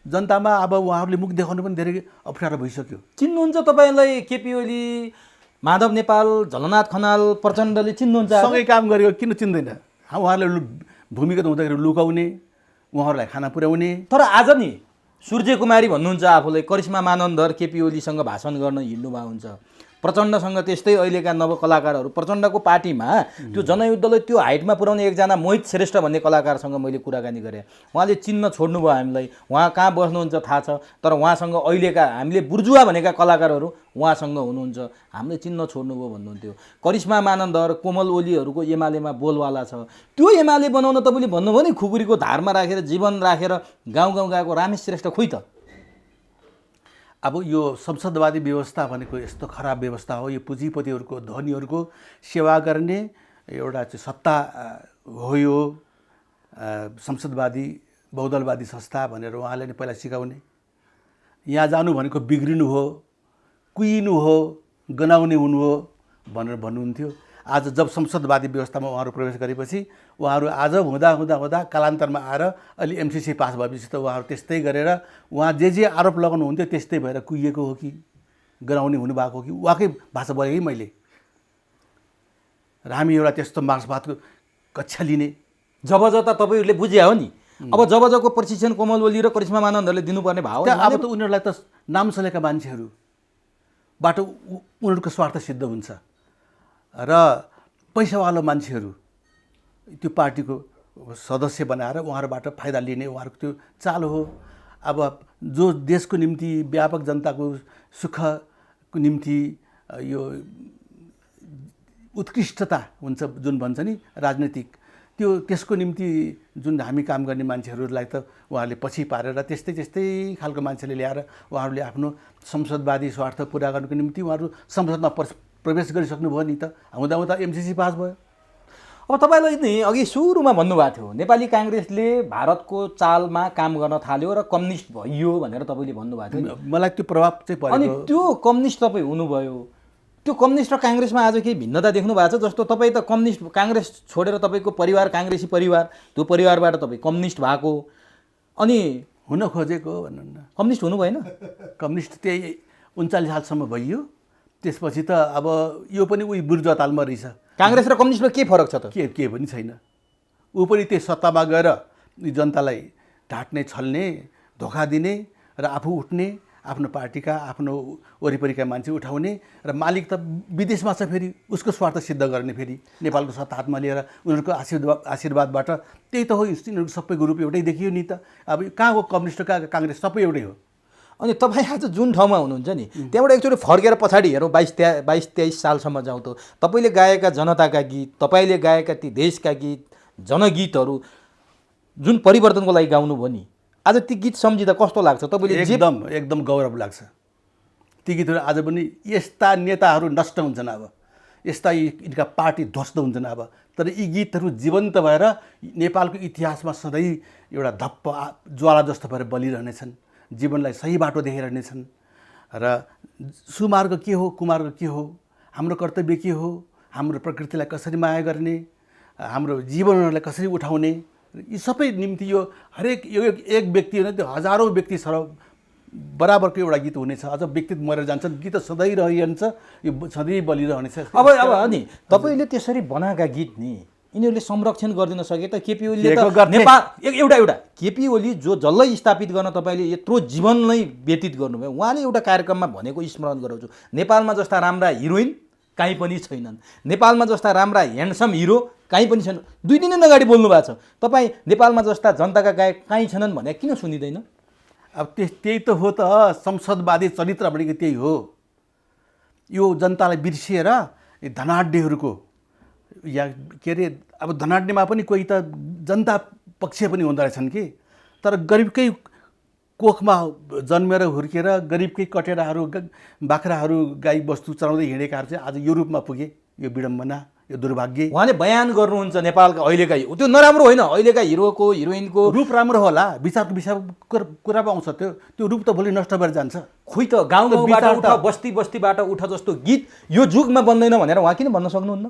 Speaker 1: जनतामा अब उहाँहरूले मुख देखाउनु पनि धेरै अप्ठ्यारो भइसक्यो।
Speaker 2: चिन्नुहुन्छ तपाईँलाई केपी ओली, माधव नेपाल, झलनाथ खनाल, प्रचण्डले चिन्नुहुन्छ?
Speaker 1: सँगै काम गरेको किन चिन्दैन? उहाँहरूले भूमिगत हुँदाखेरि लुकाउने, उहाँहरूलाई खाना पुर्याउने।
Speaker 2: तर आज नि सूर्य कुमारी भन्नुहुन्छ आफूलाई, करिश्मा मानन्दर केपी ओलीसँग भाषण गर्न हिँड्नुभएको हुन्छ। प्रचण्डसँग त्यस्तै अहिलेका नवकलाकारहरू, प्रचण्डको पार्टीमा त्यो जनयुद्धलाई त्यो हाइटमा पुर्याउने एकजना मोहित श्रेष्ठ भन्ने कलाकारसँग मैले कुराकानी गरेँ। उहाँले चिन्न छोड्नुभयो हामीलाई, उहाँ कहाँ बस्नुहुन्छ थाहा छ, तर उहाँसँग अहिलेका हामीले बुर्जुवा भनेका कलाकारहरू उहाँसँग हुनुहुन्छ, हामीले चिन्न छोड्नुभयो भन्नुहुन्थ्यो। करिश्मा मानन्दर, कोमल ओलीहरूको एमालेमा बोलवाला छ। त्यो एमाले बनाउन तपाईँले भन्नुभयो नि, खुकुरीको धारमा राखेर जीवन राखेर गाउँ गाउँ गएको रमेश श्रेष्ठ खोइ त।
Speaker 1: अब यो संसदवादी व्यवस्था भनेको यस्तो खराब व्यवस्था हो। यो पुँजीपतिहरूको, धनीहरूको सेवा गर्ने एउटा चाहिँ सत्ता हो। यो संसदवादी बहुदलवादी संस्था भनेर उहाँले नै पहिला सिकाउने। यहाँ जानु भनेको बिग्रिनु हो, कुहिनु हो, गनाउने हुनु हो भनेर भन्नुहुन्थ्यो। आज जब संसदवादी व्यवस्थामा उहाँहरू प्रवेश गरेपछि उहाँहरू आज हुँदा हुँदा हुँदा कालान्तरमा आएर अहिले एमसिसी पास भएपछि त उहाँहरू त्यस्तै गरेर उहाँ जे आरोप लगाउनुहुन्थ्यो त्यस्तै भएर कुहिएको हो कि गराउने हुनुभएको हो कि उहाँकै भाषा बोलेँ है मैले। र हामी एउटा त्यस्तो मार्क्सवादको कक्षा लिने
Speaker 2: जब जता तपाईँहरूले बुझ्या हो नि। अब जब जबको प्रशिक्षण कोमल ओली र करिश्मा मानन्दरले दिनुपर्ने भाव
Speaker 1: अब त उनीहरूलाई त नाम चलेका मान्छेहरूबाट उनीहरूको स्वार्थ सिद्ध हुन्छ र पैसावाला मान्छेहरू त्यो पार्टीको सदस्य बनाएर उहाँहरूबाट फाइदा लिने उहाँहरूको त्यो चाल हो। अब जो देशको निम्ति, व्यापक जनताको सुखको निम्ति यो उत्कृष्टता हुन्छ जुन भन्छ नि राजनीतिक, त्यो त्यसको निम्ति जुन हामी काम गर्ने मान्छेहरूलाई त उहाँहरूले पछि पारेर त्यस्तै खालको मान्छेले ल्याएर उहाँहरूले आफ्नो संसदवादी स्वार्थ पुरा गर्नुको निम्ति उहाँहरू संसदमा प्रवेश गरिसक्नुभयो नि त। हुँदा हुँदा एमसिसी पास भयो।
Speaker 2: अब तपाईँलाई नि अघि सुरुमा भन्नुभएको थियो नेपाली काङ्ग्रेसले भारतको चालमा काम गर्न थाल्यो र कम्युनिस्ट भइयो भनेर तपाईँले भन्नुभएको थियो।
Speaker 1: मलाई त्यो प्रभाव चाहिँ परेको।
Speaker 2: अनि त्यो कम्युनिस्ट तपाईँ हुनुभयो, त्यो कम्युनिस्ट र काङ्ग्रेसमा आज केही भिन्नता देख्नु भएको छ? जस्तो तपाईँ त कम्युनिस्ट, काङ्ग्रेस छोडेर तपाईँको परिवार काङ्ग्रेसी परिवार, त्यो परिवारबाट तपाईँ कम्युनिस्ट भएको, अनि
Speaker 1: हुन खोजेको भन्नु न।
Speaker 2: कम्युनिस्ट हुनु भएन?
Speaker 1: कम्युनिस्ट त्यही 39 सालसम्म भइयो। त्यसपछि त अब यो पनि उही बुर्जुवा तालमा रहेछ।
Speaker 2: काङ्ग्रेस र कम्युनिस्टमा के फरक छ त?
Speaker 1: के पनि छैन। ऊ पनि त्यही सत्तामा गएर जनतालाई ढाँट्ने, छल्ने, धोका दिने र आफू उठ्ने, आफ्नो पार्टीका आफ्नो वरिपरिका मान्छे उठाउने र मालिक त विदेशमा छ, फेरि उसको स्वार्थ सिद्ध गर्ने, फेरि नेपालको सत्ता हातमा लिएर उनीहरूको आशीर्वादबाट त्यही त हो। यिनीहरूको सबैको रूप एउटै देखियो नि त। अब कहाँ हो कम्युनिस्ट, कहाँ काङ्ग्रेस, सबै एउटै हो।
Speaker 2: अनि तपाईँ आज जुन ठाउँमा हुनुहुन्छ नि त्यहाँबाट एकचोटि फर्केर पछाडि हेरौँ, 22-23 सालसम्म जाउँ त तपाईँले गाएका जनताका गीत, तपाईँले गाएका ती देशका गीत, जनगीतहरू जुन परिवर्तनको लागि गाउनुभयो नि, आज ती गीत सम्झिँदा कस्तो लाग्छ तपाईँले?
Speaker 1: एकदम गौरव लाग्छ। ती गीतहरू आज पनि यस्ता नेताहरू नष्ट हुन्छन्, अब यस्ता यिनका पार्टी ध्वस्त हुन्छन् अब, तर यी गीतहरू जीवन्त भएर नेपालको इतिहासमा सधैँ एउटा धप्प ज्वाला जस्तो भएर बलिरहनेछन्, जीवनलाई सही बाटो देखाइरहनेछन्। र सुमार्ग के हो, कुमार्ग के हो, हाम्रो कर्तव्य के हो, हाम्रो प्रकृतिलाई कसरी माया गर्ने, हाम्रो जीवनहरूलाई कसरी उठाउने, यी सबै निम्ति यो हरेक यो एक व्यक्ति होइन, त्यो हजारौँ व्यक्ति सर बराबरको एउटा गीत हुनेछ। अझ व्यक्ति मरेर जान्छन्, गीत सधैँ रहिरहन्छ, यो सधैँ बलिरहनेछ।
Speaker 2: अब अनि तपाईँले त्यसरी बनाएका गीत नि यिनीहरूले संरक्षण गरिदिन सके त? केपी ओलीले त नेपाल एउटा केपी ओली जो जसलाई स्थापित गर्न तपाईँले यत्रो जीवन नै व्यतीत गर्नुभयो, उहाँले एउटा कार्यक्रममा भनेको स्मरण गराउँछु, नेपालमा जस्ता राम्रा हिरोइन कहीँ पनि छैनन्, नेपालमा जस्ता राम्रा ह्यान्डसम हिरो कहीँ पनि छैनन्। 2 दिन अगाडि बोल्नु भएको छ तपाईँ, नेपालमा जस्ता जनताका गायक कहीँ छैनन् भने किन सुनिँदैन?
Speaker 1: अब त्यही त हो त, संसदवादी चरित्र भनेको त्यही हो। यो जनतालाई बिर्सिएर धनाढ्यहरूको या के अरे, अब धनाढ्यमा पनि कोही त जनता पक्ष पनि हुँदो रहेछन् कि, तर गरिबकै कोखमा जन्मेर हुर्केर गरिबकै कटेराहरू, बाख्राहरू, गाई बस्तु चलाउँदै हिँडेकाहरू चाहिँ आज यो रूपमा पुगे। यो विडम्बना, यो दुर्भाग्य।
Speaker 2: उहाँले बयान गर्नुहुन्छ नेपालका अहिलेका, त्यो नराम्रो होइन, अहिलेका हिरोको हिरोइनको
Speaker 1: रूप राम्रो होला, विचारको विषय कुरा आउँछ, त्यो रूप त भोलि नष्ट भएर जान्छ।
Speaker 2: खोइ त गाउँबाट उठ, बस्तीबाट उठ जस्तो गीत यो जुगमा बन्दैन भनेर उहाँ किन भन्न सक्नुहुन्न?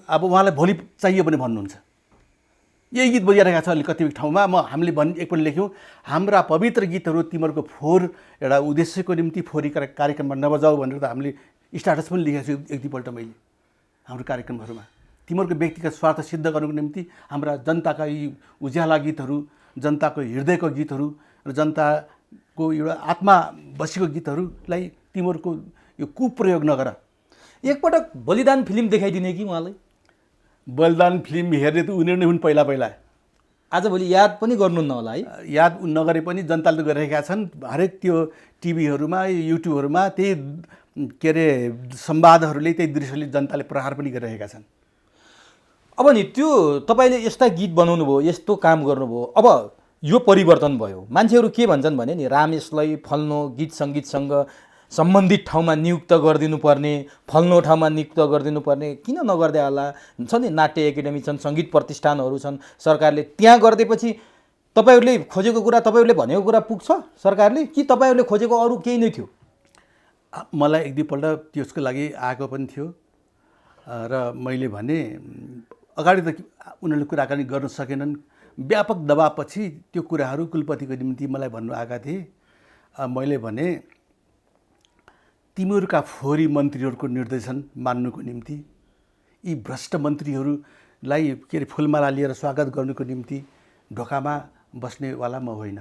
Speaker 1: अब उहाँलाई भोलि चाहियो भने भन्नुहुन्छ। यही गीत बजिरहेको छ अहिले कति ठाउँमा। हामीले एकपल्ट लेख्यौँ, हाम्रा पवित्र गीतहरू तिमीहरूको फोहोर एउटा उद्देश्यको निम्ति फोहोरी कार्यक्रममा नबजाऊ भनेर त हामीले स्ट्याटस पनि लेखेको छु एक दुईपल्ट मैले हाम्रो कार्यक्रमहरूमा। तिमीहरूको व्यक्तिगत स्वार्थ सिद्ध गर्नुको निम्ति हाम्रा जनताका यी उज्याला गीतहरू, जनताको हृदयको गीतहरू र जनताको एउटा आत्मा बसेको गीतहरूलाई तिमीहरूको यो कुप्रयोग नगर।
Speaker 2: एकपटक बलिदान फिल्म देखाइदिने कि उहाँलाई?
Speaker 1: बलिदान फिल्म हेर्ने त उनीहरू नै हुन् पहिला।
Speaker 2: आजभोलि याद पनि गर्नुहुन्न होला है?
Speaker 1: याद नगरे पनि जनताले त गरिरहेका छन्। हरेक त्यो टिभीहरूमा, युट्युबहरूमा त्यही के अरे संवादहरूले, त्यही दृश्यले जनताले प्रहार पनि गरिरहेका छन्।
Speaker 2: अब नि त्यो तपाईँले यस्ता गीत बनाउनु भयो, यस्तो काम गर्नुभयो, अब यो परिवर्तन भयो, मान्छेहरू के भन्छन् भने नि, रामेशलाई फल्नो गीत सङ्गीतसँग सम्बन्धित ठाउँमा नियुक्त गरिदिनु पर्ने, फल्नो ठाउँमा नियुक्त गरिदिनु पर्ने, किन नगर्दै होला? छ नि, नाट्य एकाडेमी छन्, सङ्गीत प्रतिष्ठानहरू छन्, सरकारले त्यहाँ गरिदिएपछि तपाईँहरूले खोजेको कुरा, तपाईँहरूले भनेको कुरा पुग्छ सरकारले, कि तपाईँहरूले खोजेको अरू केही नै थियो?
Speaker 1: मलाई एक दुईपल्ट त्यसको लागि आएको पनि थियो र मैले भने अगाडि त उनीहरूले कुराकानी गर्न सकेनन्। व्यापक दबावपछि त्यो कुराहरू कुलपतिको निम्ति मलाई भन्नु आएका थिए। मैले भने तिमीहरूका फोहोरी मन्त्रीहरूको निर्देशन मान्नुको निम्ति, यी भ्रष्ट मन्त्रीहरूलाई के अरे फुलमाला लिएर स्वागत गर्नुको निम्ति ढोकामा बस्नेवाला म होइन।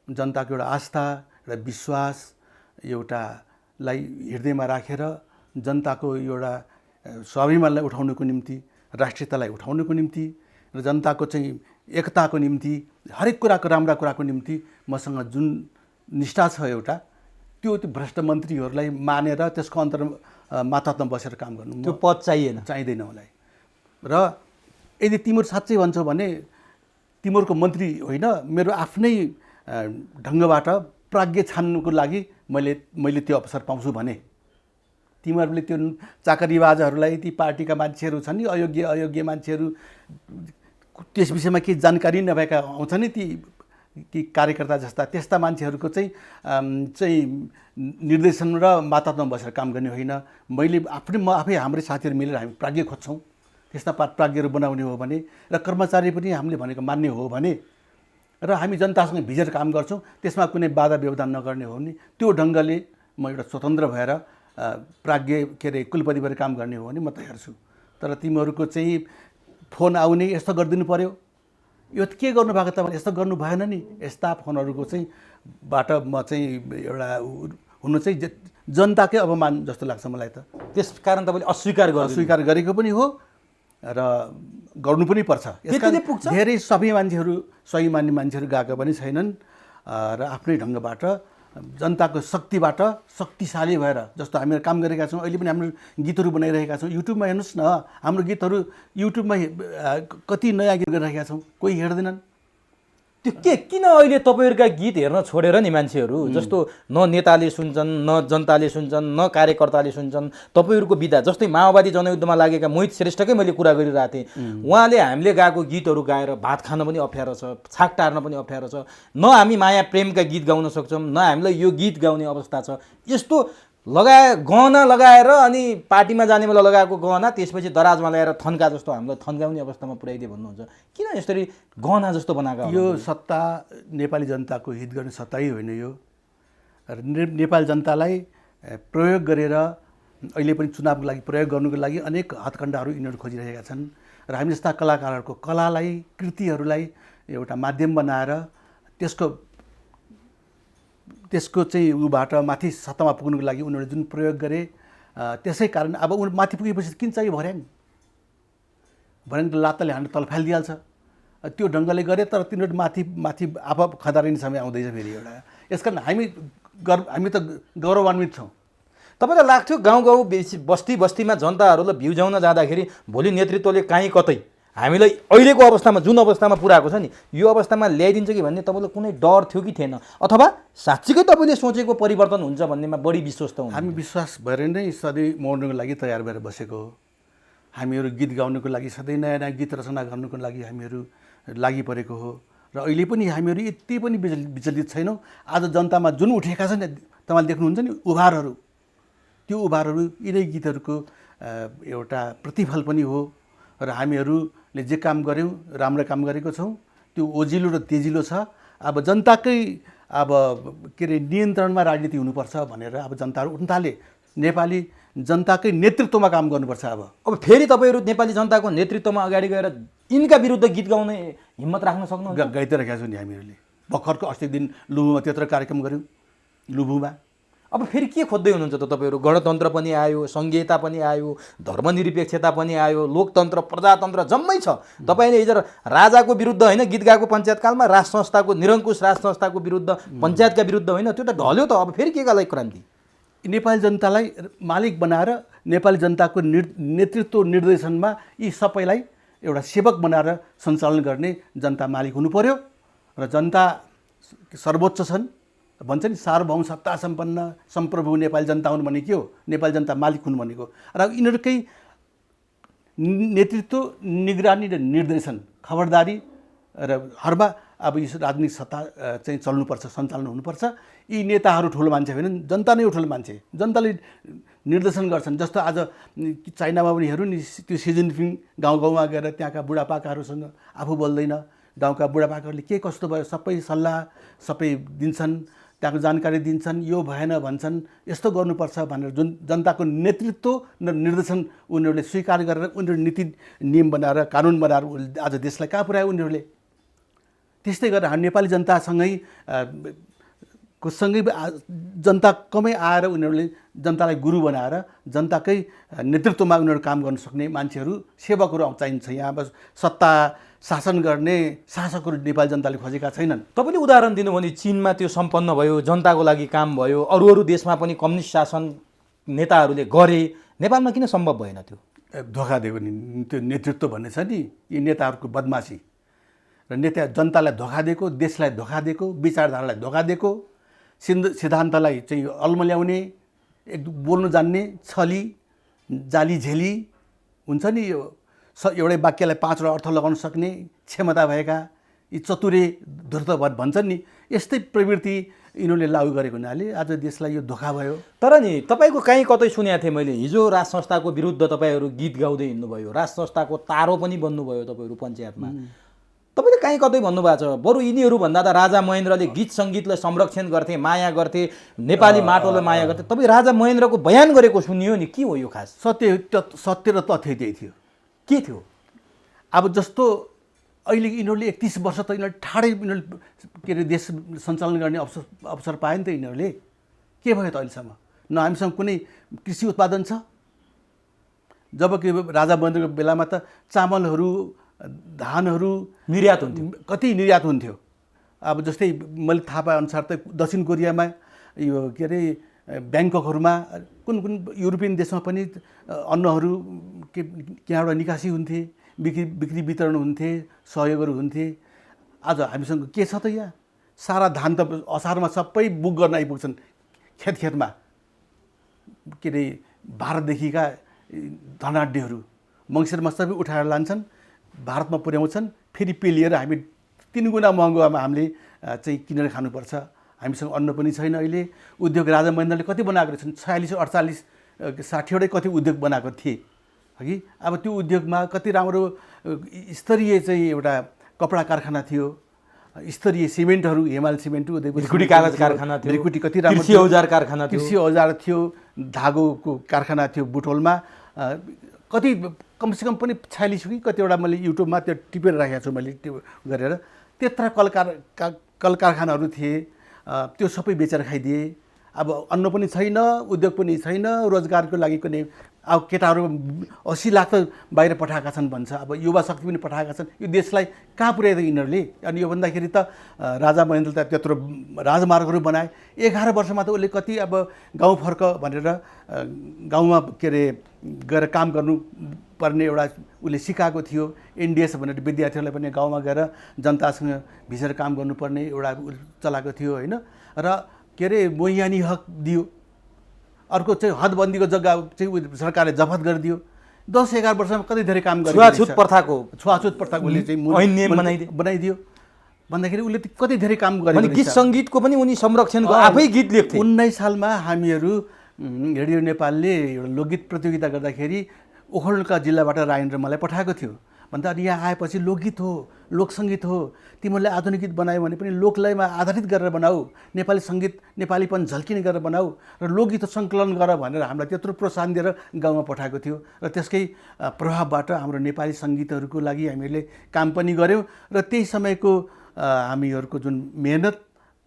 Speaker 1: जनताको एउटा आस्था, एउटा विश्वास, एउटालाई हृदयमा राखेर जनताको एउटा स्वाभिमानलाई उठाउनुको निम्ति, राष्ट्रियतालाई उठाउनुको निम्ति र जनताको चाहिँ एकताको निम्ति, हरेक कुराको राम्रा कुराको निम्ति मसँग जुन निष्ठा छ एउटा, त्यो भ्रष्ट मन्त्रीहरूलाई मानेर त्यसको मातहतमा बसेर काम गर्नु,
Speaker 2: त्यो पद चाहिँदैन
Speaker 1: मलाई। र यदि तिमीहरू साँच्चै भन्छौ भने तिमीहरूको मन्त्री होइन, मेरो आफ्नै ढङ्गबाट प्राज्ञ छान्नुको लागि मैले त्यो अवसर पाउँछु भने तिमीहरूले त्यो चाकरीबाजहरूलाई, ती पार्टीका मान्छेहरू छन् नि, अयोग्य मान्छेहरू, त्यस विषयमा केही जानकारी नभएका आउँछ नि ती कार्यकर्ता जस्ता, त्यस्ता मान्छेहरूको चाहिँ निर्देशन र मातहतमा बसेर काम गर्ने होइन। म आफै हाम्रै साथीहरू मिलेर हामी प्राज्ञ खोज्छौँ, त्यस्ता प्राज्ञहरू बनाउने हो भने र कर्मचारी पनि हामीले भनेको मान्ने हो भने र हामी जनतासँग भिजेर काम गर्छौँ, त्यसमा कुनै बाधा व्यवधान नगर्ने हो भने त्यो ढङ्गले म एउटा स्वतन्त्र भएर प्राज्ञ के अरे कुलपति भएर काम गर्ने हो भने म तयार छु। तर तिमीहरूको चाहिँ फोन आउने, यस्तो गरिदिनु पर्यो, यो के गर्नुभएको त भने यस्तो गर्नु भएन नि, यस्ता फोनहरूको चाहिँ बाट म चाहिँ एउटा हुनु चाहिँ जनताकै अपमान जस्तो लाग्छ मलाई त।
Speaker 2: त्यसकारण तपाईँले अस्वीकार गर्नु
Speaker 1: स्वीकार गरेको पनि हो र गर्नु पनि पर्छ।
Speaker 2: त्यतिले पुग्छ?
Speaker 1: धेरै सबै मान्छेहरू सही मान्ने मान्छेहरू गएका पनि छैनन् र आफ्नै ढङ्गबाट जनताको शक्तिबाट शक्तिशाली भएर जस्तो हामी काम गरेका छौँ। अहिले पनि हाम्रो गीतहरू बनाइरहेका छौँ। युट्युबमा हेर्नुहोस् न, हाम्रो गीतहरू युट्युबमा कति नयाँ गीत गरिरहेका छौँ, कोही हेर्दैनन्।
Speaker 2: त्यो किन अहिले तपाईँहरूका गीत हेर्न छोडेर नि मान्छेहरू, जस्तो न नेताले सुन्छन्, न जनताले सुन्छन्, न कार्यकर्ताले सुन्छन्। तपाईँहरूको विधा जस्तै माओवादी जनयुद्धमा लागेका मोहित श्रेष्ठकै मैले कुरा गरिरहेको थिएँ। उहाँले हामीले गाएको गीतहरू गाएर भात खान पनि अप्ठ्यारो छ, छाक टार्न पनि अप्ठ्यारो छ। न हामी माया प्रेमका गीत गाउन सक्छौँ, न हामीलाई यो गीत गाउने अवस्था छ। यस्तो गहना लगाएर अनि पार्टीमा जाने बेला लगाएको गहना त्यसपछि दराजमा ल्याएर थन्का जस्तो हामीलाई थन्काउने अवस्थामा पुर्याइदिए भन्नुहुन्छ। किन यसरी गहना जस्तो बनाएको?
Speaker 1: यो सत्ता नेपाली जनताको हित गर्ने सत्तै होइन। यो नेपाली जनतालाई प्रयोग गरेर अहिले पनि चुनावको लागि प्रयोग गर्नुको लागि अनेक हथकण्डाहरू यिनीहरू खोजिरहेका छन् र हामी जस्ता कलाकारहरूको कलालाई, कृतिहरूलाई एउटा माध्यम बनाएर त्यसको चाहिँ उबाट माथि सत्तामा पुग्नुको लागि उनीहरूले जुन प्रयोग गरे, त्यसै कारण अब उनीहरू माथि पुगेपछि किन चाहिँ भर्याङ त लात्ताले हान्नु तल फालिदिइहाल्छ। त्यो ढङ्गले गरे तर तिनीहरू माथि आफू खदारिने समय आउँदैछ फेरि एउटा। यसकारण हामी त गौरवान्वित छौँ।
Speaker 2: तपाईँलाई लाग्थ्यो गाउँ बस्ती बस्तीमा जनताहरूलाई भ्युजाउन जाँदाखेरि भोलि नेतृत्वले काहीँ कतै हामीलाई अहिलेको अवस्थामा जुन अवस्थामा पुऱ्याएको छ नि यो अवस्थामा ल्याइदिन्छ कि भन्ने तपाईँलाई कुनै डर थियो कि थिएन, अथवा साँच्चीकै तपाईँले सोचेको परिवर्तन हुन्छ भन्नेमा बढी विश्वस्त हुनु?
Speaker 1: हामी विश्वास भएर नै सधैँ मर्नुको लागि तयार भएर बसेको हो। हामीहरू गीत गाउनुको लागि सधैँ नयाँ नयाँ गीत रचना गर्नुको लागि हामीहरू लागि परेको हो र अहिले पनि हामीहरू यति पनि विचलित छैनौँ। आज जनतामा जुन उठेका छन् तपाईँले देख्नुहुन्छ नि उभारहरू, त्यो उभारहरू यिनै गीतहरूको एउटा प्रतिफल पनि हो र हामीहरूले जे काम गऱ्यौँ राम्रो काम गरेको छौँ। त्यो ओजिलो र तेजिलो छ। अब जनताकै नियन्त्रणमा राजनीति हुनुपर्छ भनेर अब जनताहरू उठ्न थाले। नेपाली जनताकै नेतृत्वमा काम गर्नुपर्छ। अब
Speaker 2: फेरि तपाईँहरू नेपाली जनताको नेतृत्वमा अगाडि गएर यिनका विरुद्ध गीत गाउने हिम्मत राख्न सक्नुहुन्छ?
Speaker 1: गाइदिरहेका छौँ नि हामीहरूले। भर्खरको अस्ति दिन लुबुमा त्यत्रो कार्यक्रम गऱ्यौँ लुबुमा।
Speaker 2: अब फेरि के खोज्दै हुनुहुन्छ त तपाईँहरू? गणतन्त्र पनि आयो, सङ्घीयता पनि आयो, धर्मनिरपेक्षता पनि आयो, लोकतन्त्र प्रजातन्त्र जम्मै छ। तपाईँले हिजो राजाको विरुद्ध होइन गीत गाएको पञ्चायतकालमा, राज संस्थाको निरङ्कुश राज संस्थाको विरुद्ध, पञ्चायतका विरुद्ध होइन, त्यो त ढल्यो त। अब फेरि के का लागि क्रान्ति?
Speaker 1: नेपाली जनतालाई मालिक बनाएर नेपाली जनताको नेतृत्व निर्देशनमा यी सबैलाई एउटा सेवक बनाएर सञ्चालन गर्ने जनता मालिक हुनु पर्यो र जनता सर्वोच्च छन्। भन्छ नि सार्वभौम सत्ता सम्पन्न सम्प्रभु नेपाली जनता हुनु भनेको के हो? नेपाली जनता मालिक हुनु भनेको। र यिनीहरूकै नेतृत्व, निगरानी र निर्देशन, खबरदारी र हरमा अब यो राजनीतिक सत्ता चाहिँ चल्नुपर्छ, सञ्चालन हुनुपर्छ। यी नेताहरू ठुलो मान्छे होइनन्, जनता नै हो ठुलो मान्छे। जनताले निर्देशन गर्छन्। जस्तो आज चाइनामा पनि हेरौँ नि, त्यो सी जिनपिङ गाउँ गाउँमा गएर त्यहाँका बुढापाकाहरूसँग आफू बोल्दैन, गाउँका बुढापाकाहरूले के कस्तो भयो सबै सल्लाह सबै दिन्छन्, त्यहाँको जानकारी दिन्छन्, यो भएन भन्छन्, यस्तो गर्नुपर्छ भनेर जुन जनताको नेतृत्व र निर्देशन उनीहरूले स्वीकार गरेर उनीहरू नीति नियम बनाएर कानुन बनाएर आज देशलाई कहाँ पुर्यायो उनीहरूले। त्यस्तै गरेर हामी नेपाली जनतासँगै जनताकोमै आएर उनीहरूले जनतालाई गुरु बनाएर जनताकै नेतृत्वमा उनीहरू काम गर्न सक्ने मान्छेहरू, सेवकहरू चाहिन्छ। यहाँ अब सत्ता शासन गर्ने शासकहरू नेपाली जनताले खोजेका छैनन्।
Speaker 2: तपाईँले उदाहरण दिनुभयो भने चीनमा त्यो सम्पन्न भयो, जनताको लागि काम भयो, अरू देशमा पनि कम्युनिस्ट शासन नेताहरूले गरे, नेपालमा किन सम्भव भएन? त्यो
Speaker 1: धोका दिएको नि, त्यो नेतृत्व भन्ने छ नि, यी नेताहरूको बदमासी र जनतालाई धोका दिएको, देशलाई धोका दिएको, विचारधारालाई धोका दिएको, सिद्धान्तलाई चाहिँ अल्मल्याउने, बोल्नु जान्ने, छली जाली झेली हुन्छ नि, यो एउटै वाक्यलाई 5 अर्थ लगाउन सक्ने क्षमता भएका यी चतुरे धूर्तभट भन्छन् नि, यस्तै प्रवृत्ति यिनीहरूले लागू गरेको हुनाले आज देशलाई यो धोका भयो।
Speaker 2: तर नि तपाईँको कहीँ कतै सुनेको थिएँ मैले, हिजो राज संस्थाको विरुद्ध तपाईँहरू गीत गाउँदै हिँड्नुभयो, राज संस्थाको तारो पनि बन्नुभयो तपाईँहरू पञ्चायतमा। तपाईँले कहीँ कतै भन्नुभएको छ बरु यिनीहरूभन्दा त राजा महेन्द्रले गीत सङ्गीतलाई संरक्षण गर्थे, माया गर्थे, नेपाली माटोलाई माया गर्थे। तपाईँ राजा महेन्द्रको बयान गरेको सुनियो नि, के हो यो खास?
Speaker 1: सत्य र तथ्य त्यही थियो।
Speaker 2: के थियो?
Speaker 1: अब जस्तो अहिले यिनीहरूले 31 वर्ष त यिनीहरूले ठाडै यिनीहरूले के अरे देश सञ्चालन गर्ने अवसर पायो नि त यिनीहरूले। के भयो त अहिलेसम्म? न हामीसँग कुनै कृषि उत्पादन छ। जब कि राजा महेन्द्रको बेलामा त चामलहरू धानहरू
Speaker 2: निर्यात हुन्थ्यो,
Speaker 1: कति निर्यात हुन्थ्यो। अब जस्तै मैले थाहा पाएअनुसार त दक्षिण कोरियामा यो के अरे ब्याङ्ककहरूमा कुन कुन युरोपियन देशमा पनि अन्नहरू त्यहाँबाट निकासी हुन्थे, बिक्री वितरण हुन्थे, सहयोगहरू हुन्थे। आज हामीसँग के छ त यहाँ? सारा धान त असारमा सबै बुक गर्न आइपुग्छन् खेतमा। के अरे भारतदेखिका धनाढ्यहरू मङ्सिरमा सबै उठाएर लान्छन्, भारतमा पुर्याउँछन्, फेरि पेलिएर हामी 3 गुणा महँगोमा हामीले चाहिँ किनेर खानुपर्छ। हामीसँग अन्न पनि छैन। अहिले उद्योग राजा महेन्द्रले कति बनाएको रहेछन्? 46, 48, 60वटै कति उद्योग बनाएको थिए हगि। अब त्यो उद्योगमा कति राम्रो स्तरीय चाहिँ एउटा कपडा कारखाना थियो, स्तरीय सिमेन्टहरू, हिमाल सिमेन्ट,
Speaker 2: भ्रिकुटी कागज कारखाना थियो,
Speaker 1: भ्रिकुटी कति राम्रो
Speaker 2: कृषि औजार कारखाना थियो,
Speaker 1: कृषि औजार थियो, धागोको कारखाना थियो बुटोलमा। कति कमसेकम पनि 46 कि कतिवटा मैले युट्युबमा त्यो टिपेर राखेको छु मैले त्यो गरेर। त्यत्रा कल कारखानाहरू थिए, त्यो सबै बेचेर खाइदिए। अब अन्न पनि छैन, उद्योग पनि छैन, रोजगारको लागि कुनै अब केटाहरू 80 लाख त बाहिर पठाएका छन् भन्छ। अब युवा शक्ति पनि पठाएका छन्। यो देशलाई कहाँ पुर्यायो त यिनीहरूले? अनि यो भन्दाखेरि त राजा महेन्द्रले त त्यत्रो राजमार्गहरू बनाए। 11 वर्षमा त उसले कति अब गाउँ फर्क भनेर गाउँमा के अरे गएर काम गर्नुपर्ने एउटा उसले सिकाएको थियो। एनडिएस भनेर विद्यार्थीहरूलाई पनि गाउँमा गएर जनतासँग भिसेर काम गर्नुपर्ने एउटा चलाएको थियो होइन। र के अरे मोहियानी हक दियो। अर्को चाहिँ हदबन्दीको जग्गा चाहिँ सरकारले जफत गरिदियो। 10-11 वर्षमा कति धेरै काम गर्यो।
Speaker 2: छुवाछुत प्रथाको
Speaker 1: उसले चाहिँ बनाइदियो भन्दाखेरि उसले कति धेरै काम गर्यो।
Speaker 2: अनि गीत सङ्गीतको पनि उनी संरक्षणको आफै गीत लेख्थे।
Speaker 1: 19 सालमा हामीहरू रेडियो नेपालले एउटा लोकगीत प्रतियोगिता गर्दाखेरि ओखलढुङ्गा जिल्लाबाट राजेन्द्र मलाई पठाएको थियो। भन्दा अनि यहाँ आएपछि लोकगीत हो, लोकसङ्गीत हो, तिमीहरूले आधुनिक गीत बनायो भने पनि लोकलयमा आधारित गरेर बनाऊ, नेपाली सङ्गीत नेपालीपन झल्किने गरेर बनाऊ र लोकगीत सङ्कलन गर भनेर हामीलाई त्यत्रो प्रोत्साहन दिएर गाउँमा पठाएको थियो। र त्यसकै प्रभावबाट हाम्रो नेपाली सङ्गीतहरूको लागि हामीहरूले काम पनि गऱ्यौँ। र त्यही समयको हामीहरूको जुन मेहनत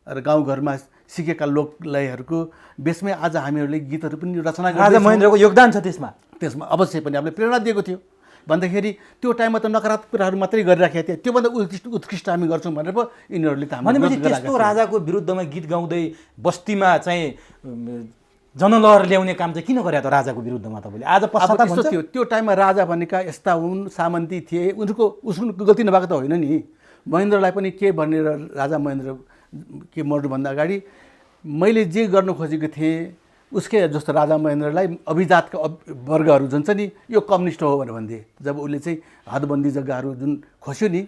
Speaker 1: र गाउँघरमा सिकेका लोकलयहरूको बेसमै आज हामीहरूले गीतहरू पनि रचना गर्छौँ।
Speaker 2: राजा महेन्द्रको योगदान छ त्यसमा
Speaker 1: अवश्य पनि हामीले प्रेरणा दिएको थियो। भन्दाखेरि त्यो टाइममा त नकारात्मक कुराहरू मात्रै गरिराखेका थिए। त्योभन्दा उत्कृष्ट हामी गर्छौँ भनेर पो यिनीहरूले त
Speaker 2: हामीले त्यस्तो राजाको विरुद्धमा गीत गाउँदै बस्तीमा चाहिँ जनलहर ल्याउने काम चाहिँ किन गरे त राजाको विरुद्धमा? तपाईँले आज पश्चाताप हुन्छ?
Speaker 1: त्यो टाइममा राजा भनेका यस्ता हुन्, सामन्ती थिए, उसको गल्ती नभएको त होइन नि। महेन्द्रलाई पनि के भनेर राजा महेन्द्र के मर्नुभन्दा अगाडि मैले जे गर्न खोजेको थिएँ उसकै जस्तो राजा महेन्द्रलाई अभिजातका वर्गहरू जुन छ नि यो कम्युनिस्ट हो भनेर भन्थे। जब उसले चाहिँ हदबन्दी जग्गाहरू जुन खोस्यो नि,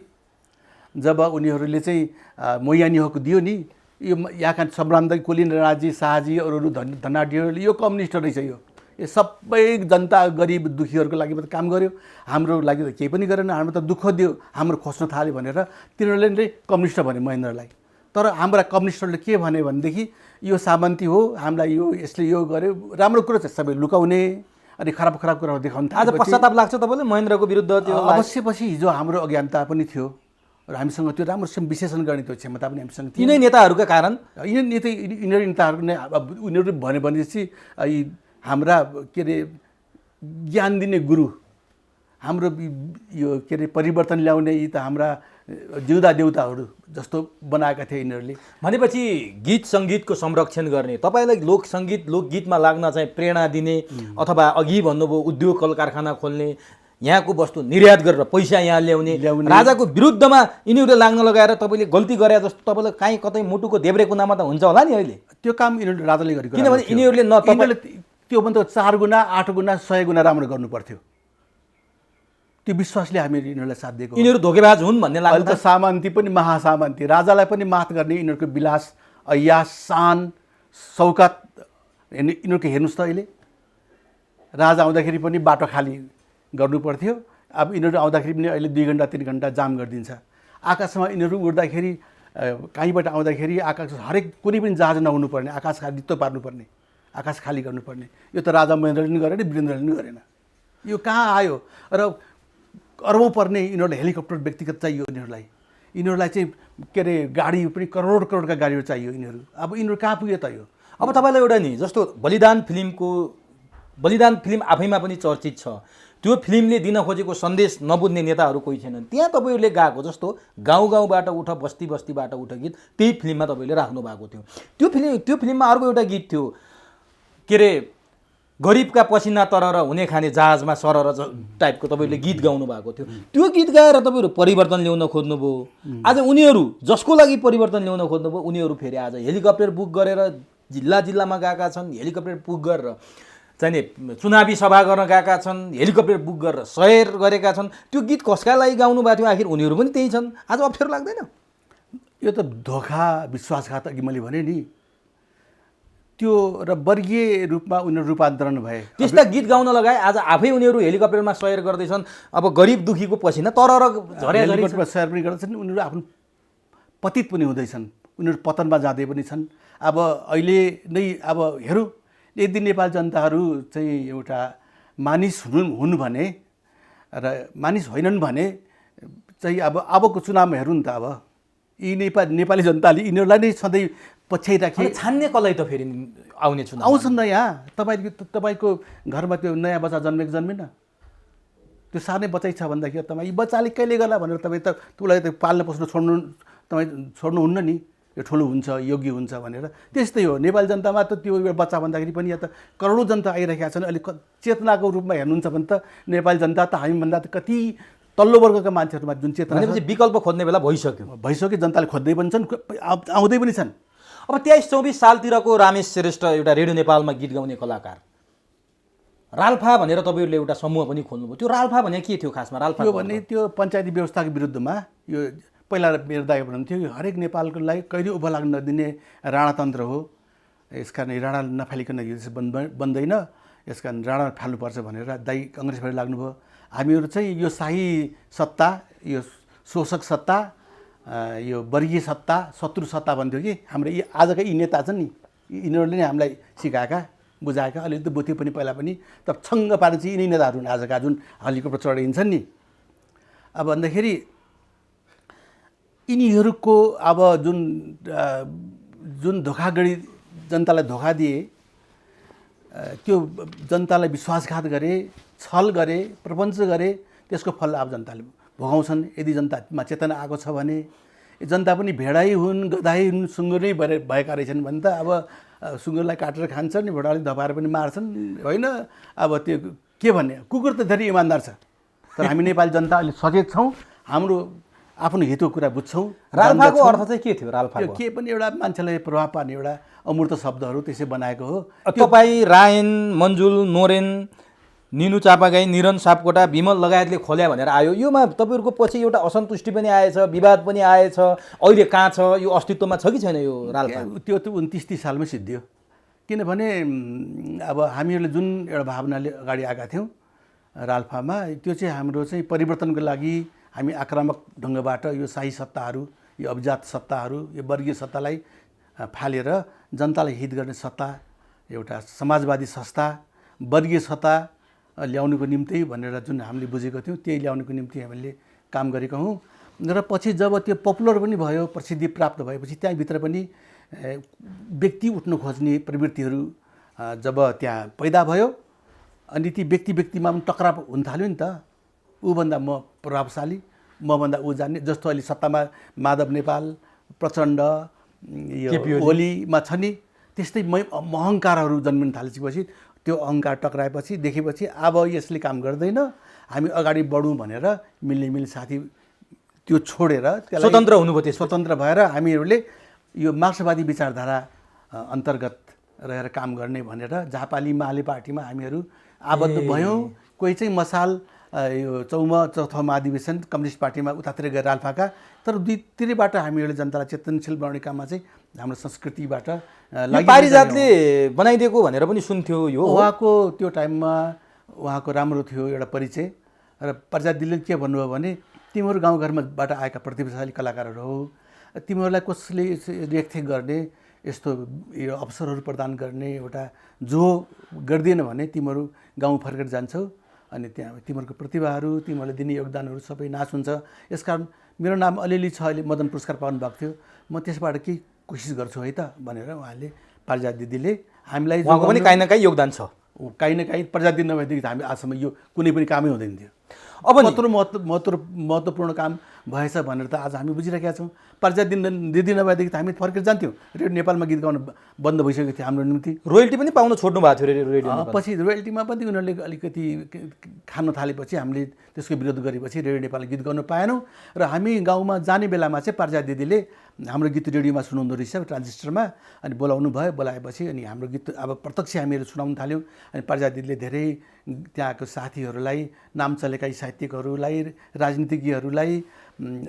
Speaker 1: जब उनीहरूले चाहिँ मोहियानी हक दियो नि, यो यहाँका सम्रान्त कुलीन राजी शाहजी अरू धनाढ्यहरूले यो कम्युनिस्ट रहेछ, यो सबै जनता गरिब दुखीहरूको लागि मात्रै काम गर्यो, हाम्रो लागि त केही पनि गरेन, हाम्रो त दुःख दियो, हाम्रो खोज्न थाल्यो भनेर तिनीहरूले नै कम्युनिस्ट भने महेन्द्रलाई। तर हाम्रा कम्युनिस्टहरूले के भने भनेदेखि यो सामन्ती हो, हामीलाई यो यसले यो गर्यो, राम्रो कुरो चाहिँ सबै लुकाउने अनि खराब कुराहरू देखाउनु।
Speaker 2: आज पश्चाताप लाग्छ तपाईँले महेन्द्रको विरुद्ध? त्यो
Speaker 1: अवश्य पछि हिजो हाम्रो अज्ञानता पनि थियो र हामीसँग त्यो राम्रोसँग विश्लेषण गर्ने त्यो क्षमता पनि हामीसँग थियो।
Speaker 2: यिनै नेताहरूका कारण
Speaker 1: यिनीहरू नेताहरू नै उनीहरू भन्यो भनेपछि हाम्रा के अरे ज्ञान दिने गुरु, हाम्रो यो के अरे परिवर्तन ल्याउने यी त हाम्रा जिउँदा देउताहरू जस्तो बनाएका थिए यिनीहरूले।
Speaker 2: भनेपछि गीत सङ्गीतको संरक्षण गर्ने, तपाईँलाई लोकसङ्गीत लोकगीतमा लाग्न चाहिँ प्रेरणा दिने अथवा अघि भन्नुभयो उद्योग कल कारखाना खोल्ने, यहाँको वस्तु निर्यात गरेर पैसा यहाँ ल्याउने राजाको विरुद्धमा यिनीहरूले लाग्न लगाएर तपाईँले गल्ती गरे जस्तो तपाईँलाई काहीँ कतै मुटुको देब्रे कुनामा त हुन्छ होला नि अहिले?
Speaker 1: त्यो काम यिनीहरूले राजाले गरेको,
Speaker 2: किनभने यिनीहरूले
Speaker 1: त्योभन्दा 4 गुणा 8 गुणा 100 गुणा राम्रो गर्नु पर्थ्यो। त्यो विश्वासले हामी यिनीहरूलाई साथ दिएको।
Speaker 2: यिनीहरू धोकेबाज हुन् भन्ने लाग्छ।
Speaker 1: अहिले त सामन्ती पनि महासामन्ती, राजालाई पनि मात गर्ने यिनीहरूको विलास ऐयास शान सौकत यिनीहरूको हेर्नुहोस् त। अहिले राजा आउँदाखेरि पनि बाटो खाली गर्नु पर्थ्यो, अब यिनीहरू आउँदाखेरि पनि अहिले 2 घन्टा 3 घन्टा जाम गरिदिन्छ। आकाशमा यिनीहरू उड्दाखेरि कहीँबाट आउँदाखेरि आकाश हरेक कुनै पनि जहाज नहुनु पर्ने, आकाश खाली रित्तो पार्नुपर्ने, आकाश खाली गर्नुपर्ने। यो त राजा महेन्द्रले पनि गरेन, वीरेन्द्रले पनि गरेन। यो कहाँ आयो? र अरबौँ पर्ने यिनीहरूलाई हेलिकप्टर व्यक्तिगत चाहियो यिनीहरूलाई चाहिँ के अरे गाडी पनि करोडका गाडीहरू चाहियो यिनीहरू अब यिनीहरू कहाँ पुग्यो त यो
Speaker 2: अब तपाईँलाई एउटा नि जस्तो बलिदान फिल्म आफैमा पनि चर्चित छ त्यो फिल्मले दिन खोजेको सन्देश नबुझ्ने नेताहरू कोही छैनन् त्यहाँ तपाईँहरूले गाएको जस्तो गाउँबाट उठ बस्तीबाट उठ गीत त्यही फिल्ममा तपाईँले राख्नु भएको थियो त्यो फिल्ममा अर्को एउटा गीत थियो के अरे गरिबका पसिना तरर हुने खाने जहाजमा सरर टाइपको तपाईँले गीत गाउनु भएको थियो त्यो गीत गाएर तपाईँहरू परिवर्तन ल्याउन खोज्नुभयो आज उनीहरू जसको लागि परिवर्तन ल्याउन खोज्नुभयो उनीहरू फेरि आज हेलिकप्टर बुक गरेर जिल्लामा गएका छन् हेलिकप्टर बुक गरेर चाहिँ चुनावी सभा गर्न गएका छन् हेलिकप्टर बुक गरेर सैर गरेका छन् त्यो गीत कसका लागि गाउनु भएको थियो आखिर उनीहरू पनि त्यही छन् आज अप्ठ्यारो लाग्दैन
Speaker 1: यो त धोका विश्वासघात अघि मैले भने नि त्यो र वर्गीय रूपमा उनीहरू रूपान्तरण भए
Speaker 2: त्यस्ता गीत गाउन लगाए आज आफै उनीहरू हेलिकप्टरमा सैर गर्दैछन् अब गरिब दुखीको पसिना तरर
Speaker 1: हेलिकप्टरमा सैर पनि गर्दैछन् उनीहरू आफ्नो पतित पनि हुँदैछन् उनीहरू पतनमा जाँदै पनि छन् अब अहिले नै अब हेरौँ यदि नेपाल जनताहरू चाहिँ एउटा मानिस हुनु भने र मानिस होइनन् भने चाहिँ अबको चुनावमा हेरौँ नि त अब यी नेपाली जनताले यिनीहरूलाई नै सधैँ पछ्याइराखे
Speaker 2: छान्ने कसलाई त फेरि आउने चुनाव
Speaker 1: आउँछन् न यहाँ तपाईँको घरमा त्यो नयाँ बच्चा जन्मेन त्यो सानै बच्चै छ भन्दाखेरि तपाईँ यी बच्चाले कहिले गर्ला भनेर तपाईँ त उसलाई त पाल्न पोस्न तपाईँ छोड्नुहुन्न नि यो ठुलो हुन्छ योग्य हुन्छ भनेर त्यस्तै हो नेपाली जनतामा त त्यो बच्चा भन्दाखेरि पनि यहाँ त करोडौँ जनता आइरहेका छन् अलिक चेतनाको रूपमा हेर्नुहुन्छ भने त नेपाली जनता त हामीभन्दा त कति तल्लो वर्गका मान्छेहरूमा जुन चेतना
Speaker 2: विकल्प खोज्ने बेला भइसक्यो
Speaker 1: जनताले खोज्दै पनि छन् आउँदै पनि छन्
Speaker 2: अब 23-24 सालतिरको रामेश श्रेष्ठ एउटा रेडियो नेपालमा गीत गाउने कलाकार राल्फा भनेर तपाईँहरूले एउटा समूह पनि खोल्नुभयो त्यो राल्फा भने के थियो खासमा राल्फा
Speaker 1: त्यो भने त्यो पञ्चायती व्यवस्थाको विरुद्धमा यो पहिला मेरो दाइ भन्नुहुन्थ्यो यो हरेक नेपालको लागि कहिले उभो लाग्न नदिने राणातन्त्र हो यसकारण राणा नफालिकन यो बन्दैन यसकारण राणा फाल्नुपर्छ भनेर दाइ कङ्ग्रेसबाट लाग्नुभयो हामीहरू चाहिँ यो शाही सत्ता यो शोषक सत्ता यो वर्गीय सत्ता शत्रु सत्ता भन्थ्यो कि हाम्रो यी आजका यी नेता छन् नि यिनीहरूले नै हामीलाई सिकाएका बुझाएका अलिकति बुझ्थ्यो पनि पहिला पनि त छङ्ग पारेर चाहिँ यिनै नेताहरू आजका जुन हेलिकप्टर चढेर हिँड्छन् नि अब भन्दाखेरि यिनीहरूको अब जुन धोखागडी जनतालाई धोका दिए त्यो जनतालाई विश्वासघात गरे छल गरे प्रपञ्च गरे त्यसको फल अब जनताले भोगाउँछन् यदि जनतामा चेतना आएको छ भने जनता पनि भेडाइ हुन् गधाइ हुन् सुँगुरै भएका रहेछन् भने त अब सुँगुरलाई काटेर खान्छन् नि भेडाले धपाएर पनि मार्छन् होइन अब त्यो के भन्ने कुकुर त धेरै इमान्दार छ तर हामी नेपाली जनता अहिले सचेत छौँ हाम्रो आफ्नो हितको कुरा बुझ्छौँ
Speaker 2: राल्फाको अर्थ चाहिँ के थियो राल्फाको
Speaker 1: के पनि एउटा मान्छेलाई प्रभाव पार्ने एउटा अमूर्त शब्दहरू त्यसै बनाएको हो
Speaker 2: तपाईँ रायन मन्जुल नोरेन निनु चापागाई निरन सापकोटा विमल लगायतले खोल्या भनेर आयो योमा तपाईँहरूको पछि एउटा असन्तुष्टि पनि आएछ विवाद पनि आएछ अहिले कहाँ छ यो अस्तित्वमा छ कि छैन यो राल्फा
Speaker 1: त्यो त 29-30 सालमै सिद्धियो किनभने अब हामीहरूले जुन एउटा भावनाले अगाडि आएका थियौँ राल्फामा त्यो चाहिँ हाम्रो चाहिँ परिवर्तनको लागि हामी आक्रामक ढङ्गबाट यो शाही सत्ताहरू यो अभिजात सत्ताहरू यो वर्गीय सत्तालाई फालेर जनतालाई हित गर्ने सत्ता एउटा समाजवादी संस्था वर्गीय सत्ता ल्याउनुको निम्ति भनेर जुन हामीले बुझेको थियौँ त्यही ल्याउनुको निम्ति हामीले काम गरेका हौँ र पछि जब त्यो पपुलर पनि भयो प्रसिद्धि प्राप्त भएपछि त्यहाँभित्र पनि व्यक्ति उठ्न खोज्ने प्रवृत्तिहरू जब त्यहाँ पैदा भयो अनि ती व्यक्तिमा पनि टकराव हुन थाल्यो नि त ऊभन्दा म प्रभावशाली मभन्दा ऊ जान्ने जस्तो अहिले सत्तामा माधव नेपाल प्रचण्ड यो ओलीमा छ नि त्यस्तै अहङ्कारहरू जन्मिन थालेपछि त्यो अहङ्कार टक्राएपछि देखेपछि अब यसले काम गर्दैन हामी अगाडि बढौँ भनेर मिल्ने साथी त्यो छोडेर
Speaker 2: स्वतन्त्र हुनुभयो
Speaker 1: स्वतन्त्र भएर हामीहरूले यो मार्क्सवादी विचारधारा अन्तर्गत रहेर काम गर्ने भनेर झापाली माले पार्टीमा हामीहरू आबद्ध भयौँ कोही चाहिँ मसाल यो चौथो महाधिवेशन कम्युनिस्ट पार्टीमा उतातिर गएर राल्फाका तर दुईतिरबाट हामीहरूले जनतालाई चेतनशील बनाउने काममा चाहिँ हाम्रो संस्कृतिबाट
Speaker 2: पारिजातले बनाइदिएको भनेर पनि सुन्थ्यो यो
Speaker 1: उहाँको त्यो टाइममा उहाँको राम्रो थियो एउटा परिचय र पारिजात दिदीले के भन्नुभयो भने तिमीहरू गाउँघरमाबाट आएका प्रतिभाशाली कलाकारहरू हो तिमीहरूलाई कसले रेखदेख गर्ने यस्तो यो अवसरहरू प्रदान गर्ने एउटा जो गर्दिएन भने तिमीहरू गाउँ फर्केर जान्छौ अनि त्यहाँ तिमीहरूको प्रतिभाहरू तिमीहरूले दिने योगदानहरू सबै नाश हुन्छ। यसकारण मेरो नाम अलिअलि छ, अहिले मदन पुरस्कार पाउनु भएको थियो, म त्यसबाट केही कोसिस गर्छु है त भनेर उहाँले पारिजात दिदीले हामीलाई
Speaker 2: उहाँको पनि काहीँ न काहीँ योगदान छ।
Speaker 1: काहीँ न काहीँ पारिजात दिदी नभएदेखि हामी आजसम्म यो कुनै पनि कामै हुँदैन थियो।
Speaker 2: अब
Speaker 1: कत्रो महत्त्वपूर्ण काम भएछ भनेर त आज हामी बुझिरहेका छौँ। पारिजात दिदी नभएदेखि त हामी फर्केर जान्थ्यौँ। रेडियो नेपालमा गीत गाउन बन्द भइसकेको थियो हाम्रो निम्ति।
Speaker 2: रोयल्टी पनि पाउन छोड्नु भएको थियो रेडियो।
Speaker 1: पछि रोयल्टीमा पनि उनीहरूले अलिकति खान थालेपछि हामीले त्यसको विरोध गरेपछि रेडियो नेपालले गीत गाउन पाएनौँ र हामी गाउँमा जाने बेलामा चाहिँ पारिजात दिदीले हाम्रो गीत रेडियोमा सुनाउँदो रहेछ ट्रान्जिस्टरमा, अनि बोलाउनु भयो। बोलाएपछि अनि हाम्रो गीत अब प्रत्यक्ष हामीहरू सुनाउन थाल्यौँ। अनि पारिजात दिदीले धेरै त्यहाँको साथीहरूलाई, नाम चलेका साहित्यिकहरूलाई, राजनीतिज्ञहरूलाई,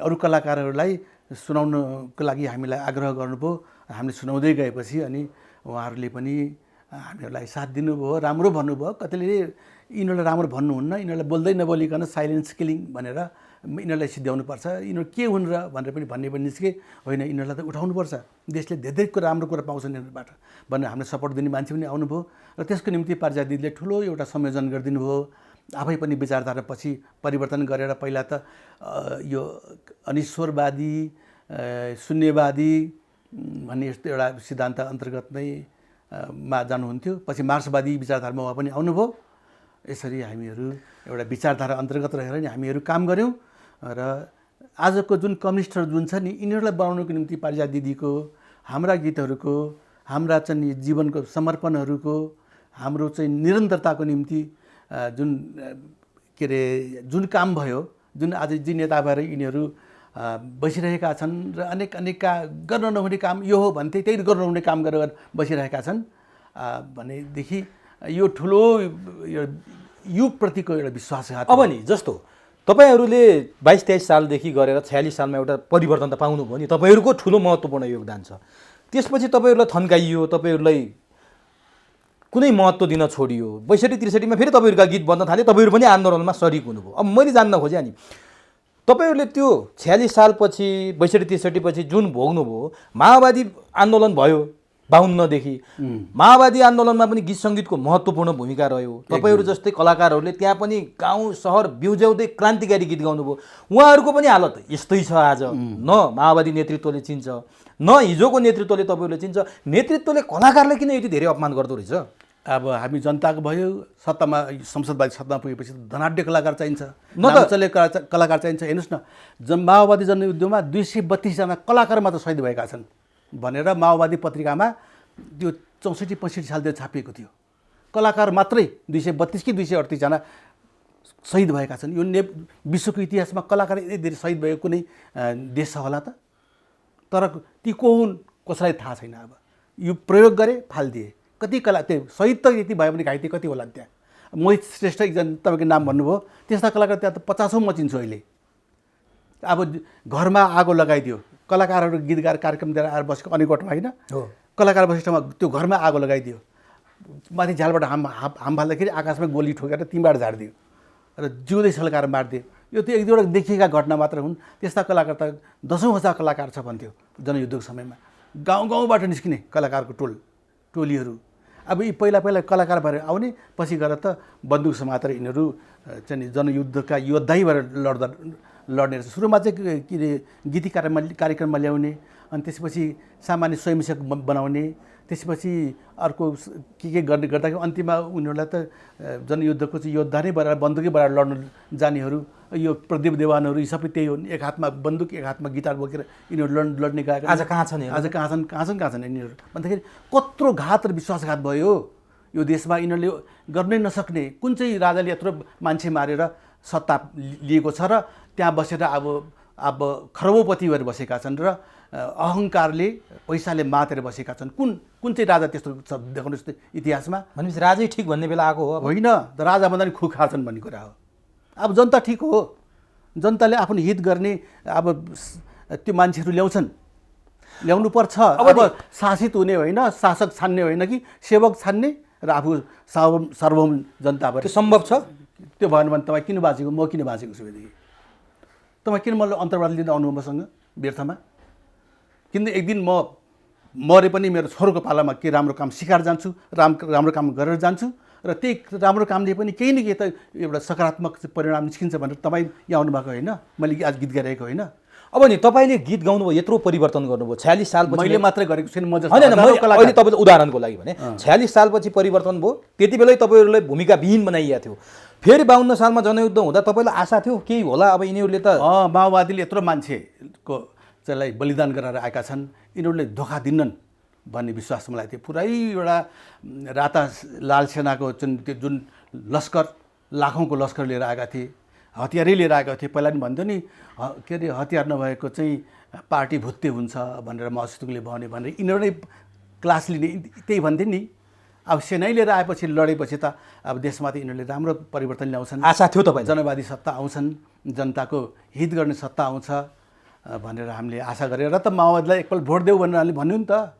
Speaker 1: अरू कलाकारहरूलाई सुनाउनको लागि हामीलाई आग्रह गर्नुभयो। हामीले सुनाउँदै गएपछि अनि उहाँहरूले पनि हामीहरूलाई साथ दिनुभयो, राम्रो भन्नुभयो। कतिले यिनीहरूलाई राम्रो भन्नुहुन्न, यिनीहरूलाई बोल्दै नबोलिकन साइलेन्स किलिङ भनेर यिनीहरूलाई सिद्ध्याउनुपर्छ, यिनीहरू के हुन् र भनेर पनि भन्ने पनि निस्के। होइन, यिनीहरूलाई त उठाउनुपर्छ, देशले धेरै राम्रो कुरा पाउँछ यिनीहरूबाट भनेर हामीले सपोर्ट दिने मान्छे पनि आउनुभयो। र त्यसको निम्ति पारिजात दिदीले ठुलो एउटा संयोजन गरिदिनु भयो। आफै पनि विचारधारा पछि परिवर्तन गरेर पहिला त यो अनिश्वरवादी, शून्यवादी भन्ने यस्तो एउटा सिद्धान्त अन्तर्गत नै मा जानुहुन्थ्यो। पछि मार्क्सवादी विचारधारामा उहाँ पनि आउनुभयो। यसरी हामीहरू एउटा विचारधारा अन्तर्गत रहेर नि हामीहरू काम गऱ्यौँ। र आजको जुन कम्युनिस्टहरू जुन छ नि, यिनीहरूलाई बनाउनुको निम्ति पारिजात दिदीको, हाम्रा गीतहरूको, हाम्रा चाहिँ जीवनको समर्पणहरूको, हाम्रो चाहिँ निरन्तरताको निम्ति जुन के अरे जुन काम भयो, जुन आज जी नेता भएर यिनीहरू बसिरहेका छन् र अनेक गर्न नहुने काम यो हो भन्थे त्यही गर्न नहुने काम गरेर बसिरहेका छन् भनेदेखि यो ठुलो युगप्रतिको एउटा विश्वासघात।
Speaker 2: अब नि जस्तो तपाईँहरूले 22-23 सालदेखि गरेर 46 सालमा एउटा परिवर्तन त पाउनुभयो नि, तपाईँहरूको ठुलो महत्त्वपूर्ण योगदान छ। त्यसपछि तपाईँहरूलाई थन्काइयो, तपाईँहरूलाई कुनै महत्त्व दिन छोडियो। 62-63 फेरि तपाईँहरूका गीत बन्न थाले, तपाईँहरू पनि आन्दोलनमा सरिक हुनुभयो। अब मैले जान्न खोजेँ नि तपाईँहरूले त्यो 46 सालपछि 62-63 पछि जुन भोग्नुभयो, माओवादी आन्दोलन भयो 52देखि, माओवादी आन्दोलनमा पनि गीत सङ्गीतको महत्त्वपूर्ण भूमिका रह्यो। तपाईँहरू जस्तै कलाकारहरूले त्यहाँ पनि गाउँ सहर बिउज्याउँदै क्रान्तिकारी गीत गाउनुभयो। उहाँहरूको पनि हालत यस्तै छ आज। न माओवादी नेतृत्वले चिन्छ, न हिजोको नेतृत्वले तपाईँहरूले चिन्छ। नेतृत्वले कलाकारलाई किन यति धेरै अपमान गर्दो रहेछ?
Speaker 1: अब हामी जनताको भयो, सत्तामा संसदवादी सत्तामा पुगेपछि धनाढ्य कलाकार चाहिन्छ, नामचले कलाकार चाहिन्छ। हेर्नुहोस् न, माओवादी जनयुद्धमा 232 जना कलाकार मात्र शहीद भएका छन् भनेर माओवादी पत्रिकामा त्यो 64-65 सालतिर छापिएको थियो। कलाकार मात्रै 232 कि 238 जना शहीद भएका छन्। यो विश्वको इतिहासमा कलाकार यति धेरै शहीद भएको कुनै देश छ होला त? तर ती को हुन् कसैलाई थाहा छैन। अब यो प्रयोग गरे फालिदिए। कति कला त्यो शहीद त यति भयो भने घाइते कति होला त्यहाँ? मोहित श्रेष्ठ एकजना तपाईँको नाम भन्नुभयो, त्यस्ता कलाकार त्यहाँ त 50औँ म चिन्छु अहिले। अब घरमा आगो लगाइदियो, कलाकारहरू गीत गाएर कार्यक्रम दिएर आएर बसेको अनेकवटा होइन, कलाकार बसेको ठाउँमा त्यो घरमा आगो लगाइदियो, माथि झ्यालबाट हाम फाल्दाखेरि आकाशमा गोली ठोकेर तिनबाट झारिदियो र जिउँदै सल्काएर मारिदियो। यो त एक दुईवटा देखिएका घटना मात्र हुन्। त्यस्ता कलाकार त 10,000 कलाकार छ भन्थ्यो जनयुद्धको समयमा। गाउँबाट निस्किने कलाकारको टोलीहरू। अब यी पहिला कलाकार भएर आउने, पछि गएर त बन्दुक समातेर यिनीहरू चाहिँ जनयुद्धका योद्धै भएर लड्ने रहेछ। सुरुमा चाहिँ के अरे गीति कार्यक्रममा ल्याउने, अनि त्यसपछि सामान्य स्वयंसेवक बनाउने, त्यसपछि अर्को के गर्दाखेरि अन्तिममा उनीहरूलाई त जनयुद्धको चाहिँ योद्धा नै भएर बन्दुकै भएर लड्न जानेहरू, यो प्रदीप देवानहरू यी सबै त्यही हो। एक हातमा बन्दुक एक हातमा गिटार बोकेर यिनीहरू लड्ने गएका।
Speaker 2: आज कहाँ छन्?
Speaker 1: आज कहाँ छन् यिनीहरू भन्दाखेरि कत्रो घात र विश्वासघात भयो यो देशमा। यिनीहरूले गर्नै नसक्ने, कुन चाहिँ राजाले यत्रो मान्छे मारेर सत्ता लिएको छ र त्यहाँ बसेर अब खरबौपति भएर बसेका छन् र अहङ्कारले पैसाले मातेर बसेका छन्। कुन चाहिँ राजा त्यस्तो देखाउनुहोस् त इतिहासमा?
Speaker 2: भनेपछि राजै ठिक भन्ने बेला आएको हो?
Speaker 1: होइन, राजा भन्दा नि खुखा छन् भन्ने कुरा हो। अब जनता ठिक हो, जनताले आफ्नो हित गर्ने अब त्यो मान्छेहरू ल्याउनु पर्छ। अब शासित हुने होइन, शासक छान्ने होइन कि सेवक छान्ने र आफू सार्वभौम जनता भएर
Speaker 2: सम्भव छ?
Speaker 1: त्यो भएन भने तपाईँ किन बाँचेको, म किन बाँचेको छु भनेदेखि? तपाईँ किन मलाई अन्तर्वाद लिन आउनु मसँग व्यर्थमा? किन एक दिन म मरे पनि मेरो छोरोको पालामा के राम्रो काम सिकाएर जान्छु, राम्रो काम गरेर जान्छु, र त्यही राम्रो कामले पनि केही न केही त एउटा सकारात्मक परिणाम निस्किन्छ भनेर तपाईँ यहाँ आउनुभएको होइन, मैले आज गीत गाइरहेको होइन।
Speaker 2: अब नि तपाईँले गीत गाउनुभयो, यत्रो परिवर्तन गर्नुभयो, 46 सालपछि।
Speaker 1: मैले मात्रै गरेको छैन, म जस्तो
Speaker 2: होइन, अहिले तपाईँले उदाहरणको लागि भने 46 सालपछि परिवर्तन भयो, त्यति बेलै तपाईँहरूलाई भूमिका विहीन बनाइएको थियो। फेरि 52 सालमा जनयुद्ध हुँदा तपाईँलाई आशा थियो केही होला, अब यिनीहरूले त
Speaker 1: माओवादीले यत्रो मान्छेको चाहिँ बलिदान गरेर आएका छन्, यिनीहरूले धोका दिन्नन् भन्ने विश्वास मलाई थियो। पुरै एउटा राता लाल सेनाको त्यो जुन लस्कर, लाखौँको लस्कर लिएर आएका थिए, हतियारै लिएर आएका थिए। पहिला पनि भन्थ्यो नि के अरे हतियार नभएको चाहिँ पार्टी भुत्ते हुन्छ भनेर माओवादीले भन्यो भनेर यिनीहरू नै क्लास लिने त्यही भन्थे नि। अब सेनै लिएर आएपछि लडेपछि त अब देशमा त यिनीहरूले राम्रो परिवर्तन ल्याउँछन्,
Speaker 2: आशा थियो तपाईँ,
Speaker 1: जनवादी सत्ता आउँछन्, जनताको हित गर्ने सत्ता आउँछ भनेर हामीले आशा गरेर त माओवादीलाई एकपल्ट भोट देऊ भनेर हामीले भन्यो नि त।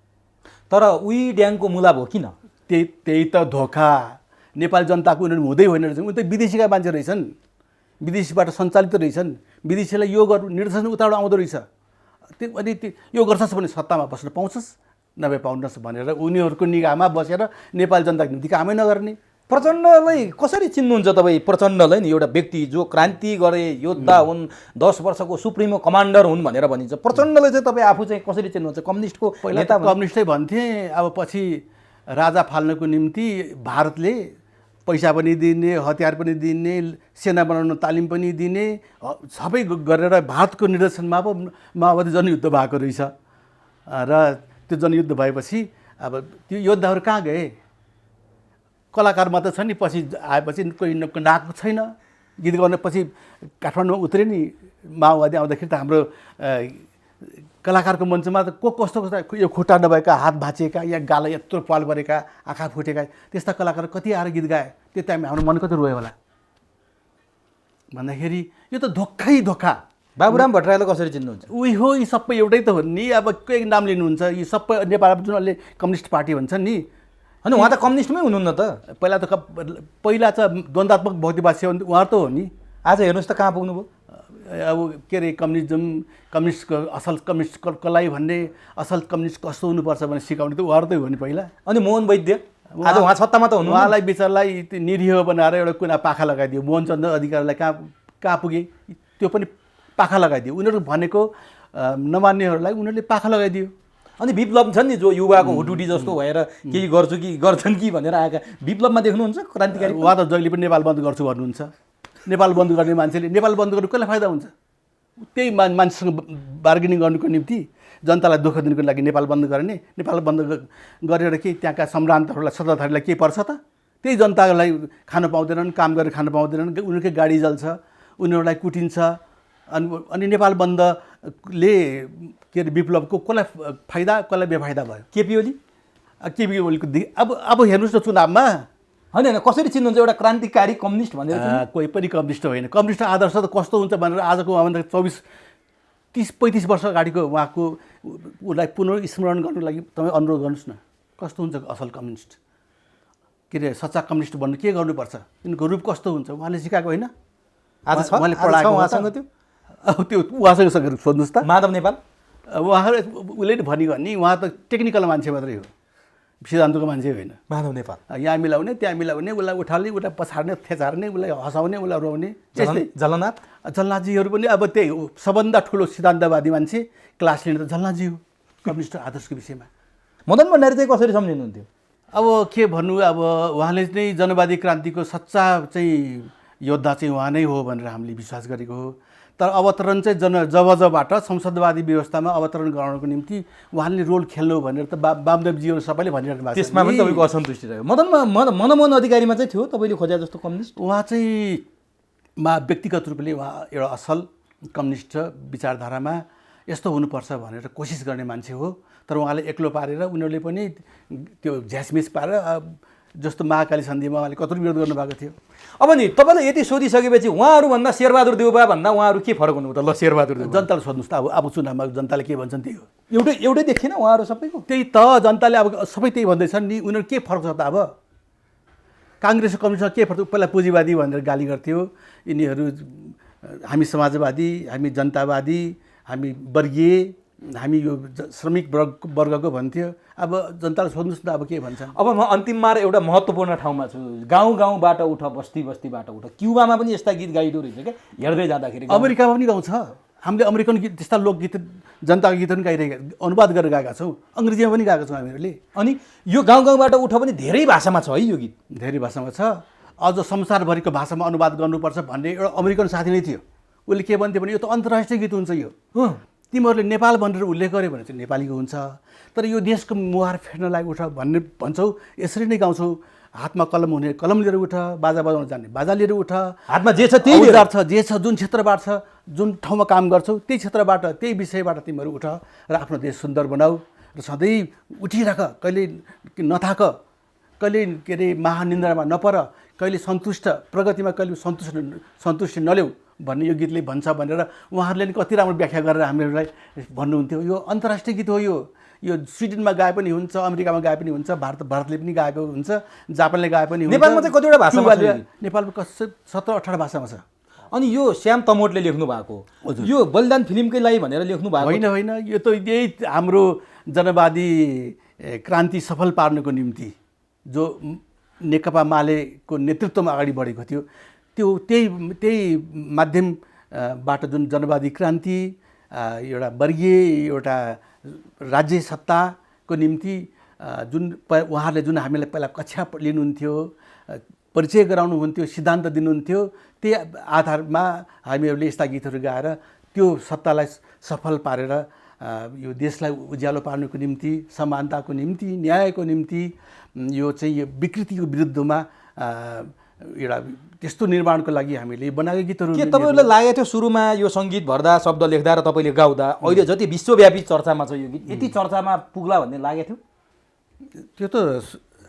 Speaker 2: तर उही ड्याङको मुला भयो किन?
Speaker 1: त्यही त धोका। नेपाली जनताको उनीहरू हुँदै होइन रहेछन्, उनी त विदेशीका मान्छे रहेछन्, विदेशीबाट सञ्चालित रहेछन्, विदेशीलाई यो गर्नु निर्देशन उताबाट आउँदो रहेछ। त्यो अनि यो गर्छस् भने सत्तामा बस्न पाउँछस्, नभए पाउनस् भनेर उनीहरूको निगाहमा बसेर नेपाली जनताको निम्ति कामै नगर्ने।
Speaker 2: प्रचण्डलाई कसरी चिन्नुहुन्छ तपाईँ? प्रचण्डलाई नि एउटा व्यक्ति जो क्रान्ति गरे, योद्धा हुन्, 10 वर्षको सुप्रिमो कमान्डर हुन् भनेर भनिन्छ। प्रचण्डलाई चाहिँ तपाईँ आफू चाहिँ कसरी चिन्नुहुन्छ? कम्युनिस्टको
Speaker 1: पहिला त कम्युनिस्टै भन्थे, अब पछि राजा फाल्नको निम्ति भारतले पैसा पनि दिने, हतियार पनि दिने, सेना बनाउन तालिम पनि दिने, सबै गरेर भारतको निर्देशनमा अब माओवादी जनयुद्ध भएको रहेछ। र त्यो जनयुद्ध भएपछि अब त्यो योद्धाहरू कहाँ गए? कलाकार मात्र छ नि, पछि आएपछि कोही नाएको छैन। गीत गाउन पछि काठमाडौँमा उत्रे नि माओवादी आउँदाखेरि त हाम्रो कलाकारको मञ्चमा त कस्तो यो खुट्टा नभएका, हात भाँचिएका, या गाला यत्रो पाल परेका, आँखा फुटेका त्यस्ता कलाकार कति आएर गीत गाए। त्यो टाइममा हाम्रो मन कति रोयो होला भन्दाखेरि यो त धोकै धोका।
Speaker 2: बाबुराम भट्टराईलाई कसरी चिन्नुहुन्छ?
Speaker 1: उही हो, यी सबै एउटै त हो नि। अब के नाम लिनुहुन्छ? यी सबै नेपालमा जुन अहिले कम्युनिस्ट पार्टी भन्छ नि,
Speaker 2: होइन उहाँ त कम्युनिस्टमै हुनुहुन्न त।
Speaker 1: पहिला चाहिँ द्वन्द्वात्मक भौतिकवाद सेवन उहाँ त हो नि।
Speaker 2: आज हेर्नुहोस् त कहाँ पुग्नुभयो।
Speaker 1: अब के अरे कम्युनिस्टको असल कम्युनिस्ट कसलाई भन्ने, असल कम्युनिस्ट कस्तो हुनुपर्छ भने सिकाउने त उहाँ त हो नि पहिला।
Speaker 2: अनि मोहन वैद्य आज उहाँ सत्तामा त हुनु,
Speaker 1: उहाँलाई विचारलाई निरीह बनाएर एउटा कुना पाखा लगाइदियो। मोहनचन्द्र अधिकारीलाई कहाँ पुगे, त्यो पनि पाखा लगाइदियो। उनीहरू भनेको नमान्नेहरूलाई उनीहरूले पाखा लगाइदियो।
Speaker 2: अनि विप्लव छन् नि जो युवाको हुटुटी जस्तो भएर केही गर्छु कि गर्छन् कि भनेर आएका, विप्लवमा देख्नुहुन्छ क्रान्तिकारी?
Speaker 1: उहाँ त जहिले पनि नेपाल बन्द गर्छु भन्नुहुन्छ। नेपाल बन्द गर्ने मान्छेले नेपाल बन्द गर्नु कसलाई फाइदा हुन्छ? त्यही मान्छेसँग बार्गेनिङ गर्नुको निम्ति, जनतालाई दुःख दिनुको लागि नेपाल बन्द गर्ने। नेपाल बन्द गरेर के त्यहाँका सम्भ्रान्तहरूलाई, सत्ताधारीलाई के पर्छ त? त्यही जनतालाई खान पाउँदैनन्, काम गरेर खान पाउँदैनन्, उनीहरूकै गाडी जल्छ, उनीहरूलाई कुटिन्छ। अनि नेपाल बन्दले के अरे विप्लवको कसलाई फाइदा, कसलाई बेफाइदा भयो?
Speaker 2: केपी ओली?
Speaker 1: केपी ओलीको अब हेर्नुहोस् न चुनावमा।
Speaker 2: होइन कसरी चिन्नुहुन्छ एउटा क्रान्तिकारी कम्युनिस्ट भनेर?
Speaker 1: कोही पनि कम्युनिस्ट होइन। कम्युनिस्ट आदर्श त कस्तो हुन्छ भनेर आजको उहाँभन्दा 24-30-35 वर्ष अगाडिको उहाँको उसलाई पुनर्स्मरण गर्नुको लागि तपाईँ अनुरोध गर्नुहोस् न। कस्तो हुन्छ असल कम्युनिस्ट, के अरे सच्चा कम्युनिस्ट भन्नु के गर्नुपर्छ, यिनको रूप कस्तो हुन्छ उहाँले सिकाएको होइन?
Speaker 2: आज उहाँले पढाएको उहाँसँग त्यो
Speaker 1: अब त्यो उहाँसँग सोध्नुहोस् त।
Speaker 2: माधव नेपाल
Speaker 1: उहाँले उसले नि भनिगयो नि, उहाँ त टेक्निकल मान्छे मात्रै हो, सिद्धान्तको मान्छे होइन।
Speaker 2: माधव नेपाल
Speaker 1: यहाँ मिलाउने त्यहाँ मिलाउने, उसलाई उठाल्ने, उसलाई पछार्ने, थेचार्ने, उसलाई हँसाउने, उसलाई रोउने, त्यस्तै। झलनाथजीहरू पनि अब त्यही हो, सबभन्दा ठुलो सिद्धान्तवादी मान्छे क्लास लिने त झलनाथजी हो कम्युनिस्ट आदर्शको विषयमा।
Speaker 2: मदन भण्डारी चाहिँ कसरी सम्झिनुहुन्थ्यो?
Speaker 1: अब के भन्नु, अब उहाँले नै जनवादी क्रान्तिको सच्चा चाहिँ योद्धा चाहिँ उहाँ नै हो भनेर हामीले विश्वास गरेको हो। तर अवतरण चाहिँ जबबाट संसदवादी व्यवस्थामा अवतरण गराउनको निम्ति उहाँले रोल खेल्नु भनेर त वामदेवजीहरू सबैले भनिरहेको भएको छ।
Speaker 2: त्यसमा पनि तपाईँको असन्तुष्टि रह्यो। मनमोहन अधिकारीमा चाहिँ थियो तपाईँले खोजे जस्तो कम्युनिस्ट?
Speaker 1: उहाँ चाहिँ व्यक्तिगत रूपले उहाँ एउटा असल कम्युनिस्ट विचारधारामा यस्तो हुनुपर्छ भनेर कोसिस गर्ने मान्छे हो। तर उहाँले एक्लो पारेर उनीहरूले पनि त्यो झ्यासमिस पारेर जस्तो महाकाली सन्धिमा उहाँले कत्रो विरोध गर्नुभएको थियो।
Speaker 2: अब नि तपाईँलाई यति सोधिसकेपछि उहाँहरूभन्दा शेरबहादुर देउबा भन्दा उहाँहरू के फरक हुनुभयो त? ल शेरबहादुर देउबा
Speaker 1: जनताले सोध्नुहोस् त। अब चुनावमा जनताले के भन्छन् त्यही हो।
Speaker 2: एउटै देखिएन उहाँहरू सबैको?
Speaker 1: त्यही त जनताले अब सबै त्यही भन्दैछन् नि। उनीहरू के फरक छ त? अब काङ्ग्रेस कम्युनिस्टमा के फरक? पहिला पुँजीवादी भनेर गाली गर्थ्यो यिनीहरू, हामी समाजवादी, हामी जनतावादी, हामी वर्गीय हामी यो श्रमिक वर्गको भन्थ्यो। अब जनताले सोध्नुहोस् न अब के भन्छन्।
Speaker 2: अब म अन्तिममा एउटा महत्त्वपूर्ण ठाउँमा छु। गाउँ गाउँबाट उठ, बस्ती बस्तीबाट उठ। क्युबामा पनि यस्ता गीत गाइदो रहेछ क्या हेर्दै जाँदाखेरि।
Speaker 1: अमेरिकामा पनि गाउँछ। हामीले अमेरिकन गीत त्यस्ता लोकगीत जनताको गीतहरू पनि गाइरहेका, अनुवाद गरेर गाएका छौँ। अङ्ग्रेजीमा पनि गाएका छौँ हामीहरूले।
Speaker 2: अनि यो गाउँ गाउँबाट उठ पनि धेरै भाषामा छ है यो गीत।
Speaker 1: धेरै भाषामा छ। अझ संसारभरिको भाषामा अनुवाद गर्नुपर्छ भन्ने एउटा अमेरिकन साथी नै थियो। उसले के भन्थ्यो भने यो त अन्तर्राष्ट्रिय गीत हुन्छ, यो तिमीहरूले नेपाल भनेर उल्लेख गर्यो भने चाहिँ नेपालीको हुन्छ। तर यो देशको मुहार फेर्नलाई उठ भन्ने भन्छौ, यसरी नै गाउँछौ। हातमा कलम हुने कलम लिएर उठ, बाजा बजाउन जान्ने बाजा लिएर उठ।
Speaker 2: हातमा जे छ त्यही
Speaker 1: औजार छ, जे छ, जुन क्षेत्रबाट छ, जुन ठाउँमा काम गर्छौ त्यही क्षेत्रबाट, त्यही विषयबाट तिमीहरू उठ र आफ्नो देश सुन्दर बनाऊ। र सधैँ उठिराख, कहिले नथाक, कहिले के अरे महानिन्द्रामा नपर, कहिले सन्तुष्ट प्रगतिमा कहिले सन्तुष्टि नल्याऊ भन्ने यो गीतले भन्छ भनेर उहाँहरूले नि कति राम्रो व्याख्या गरेर हामीहरूलाई भन्नुहुन्थ्यो। यो अन्तर्राष्ट्रिय गीत हो। यो स्विडेनमा गाए पनि हुन्छ, अमेरिकामा गाए पनि हुन्छ, भारतले पनि गाएको हुन्छ, जापानले गाए पनि हुन्छ।
Speaker 2: नेपालमा चाहिँ कतिवटा भाषामा छ?
Speaker 1: नेपालमा 17-18 भाषामा छ।
Speaker 2: अनि यो श्याम तमोटले लेख्नु भएको यो बलिदान फिल्मकै लागि भनेर लेख्नु भएको
Speaker 1: होइन, यो त यही हाम्रो जनवादी क्रान्ति सफल पार्नको निम्ति जो नेकपा मालेको नेतृत्वमा अगाडि बढेको थियो, त्यही माध्यमबाट जुन जनवादी क्रान्ति, एउटा वर्गीय एउटा राज्य सत्ताको निम्ति जुन उहाँहरूले जुन हामीलाई पहिला कक्षा लिनुहुन्थ्यो, परिचय गराउनुहुन्थ्यो, सिद्धान्त दिनुहुन्थ्यो, त्यही आधारमा हामीहरूले यस्ता गीतहरू गाएर त्यो सत्तालाई सफल पारेर यो देशलाई उज्यालो पार्नुको निम्ति, समानताको निम्ति, न्यायको निम्ति, यो चाहिँ यो विकृतिको विरुद्धमा एउटा त्यस्तो निर्माणको लागि हामीले बनाएको गीतहरू।
Speaker 2: के तपाईँहरूलाई लागेको थियो सुरुमा यो सङ्गीत भर्दा, शब्द लेख्दा र तपाईँले गाउँदा अहिले जति विश्वव्यापी चर्चामा छ यो गीत, यति चर्चामा पुग्ला भन्ने लागेको थियो?
Speaker 1: त्यो त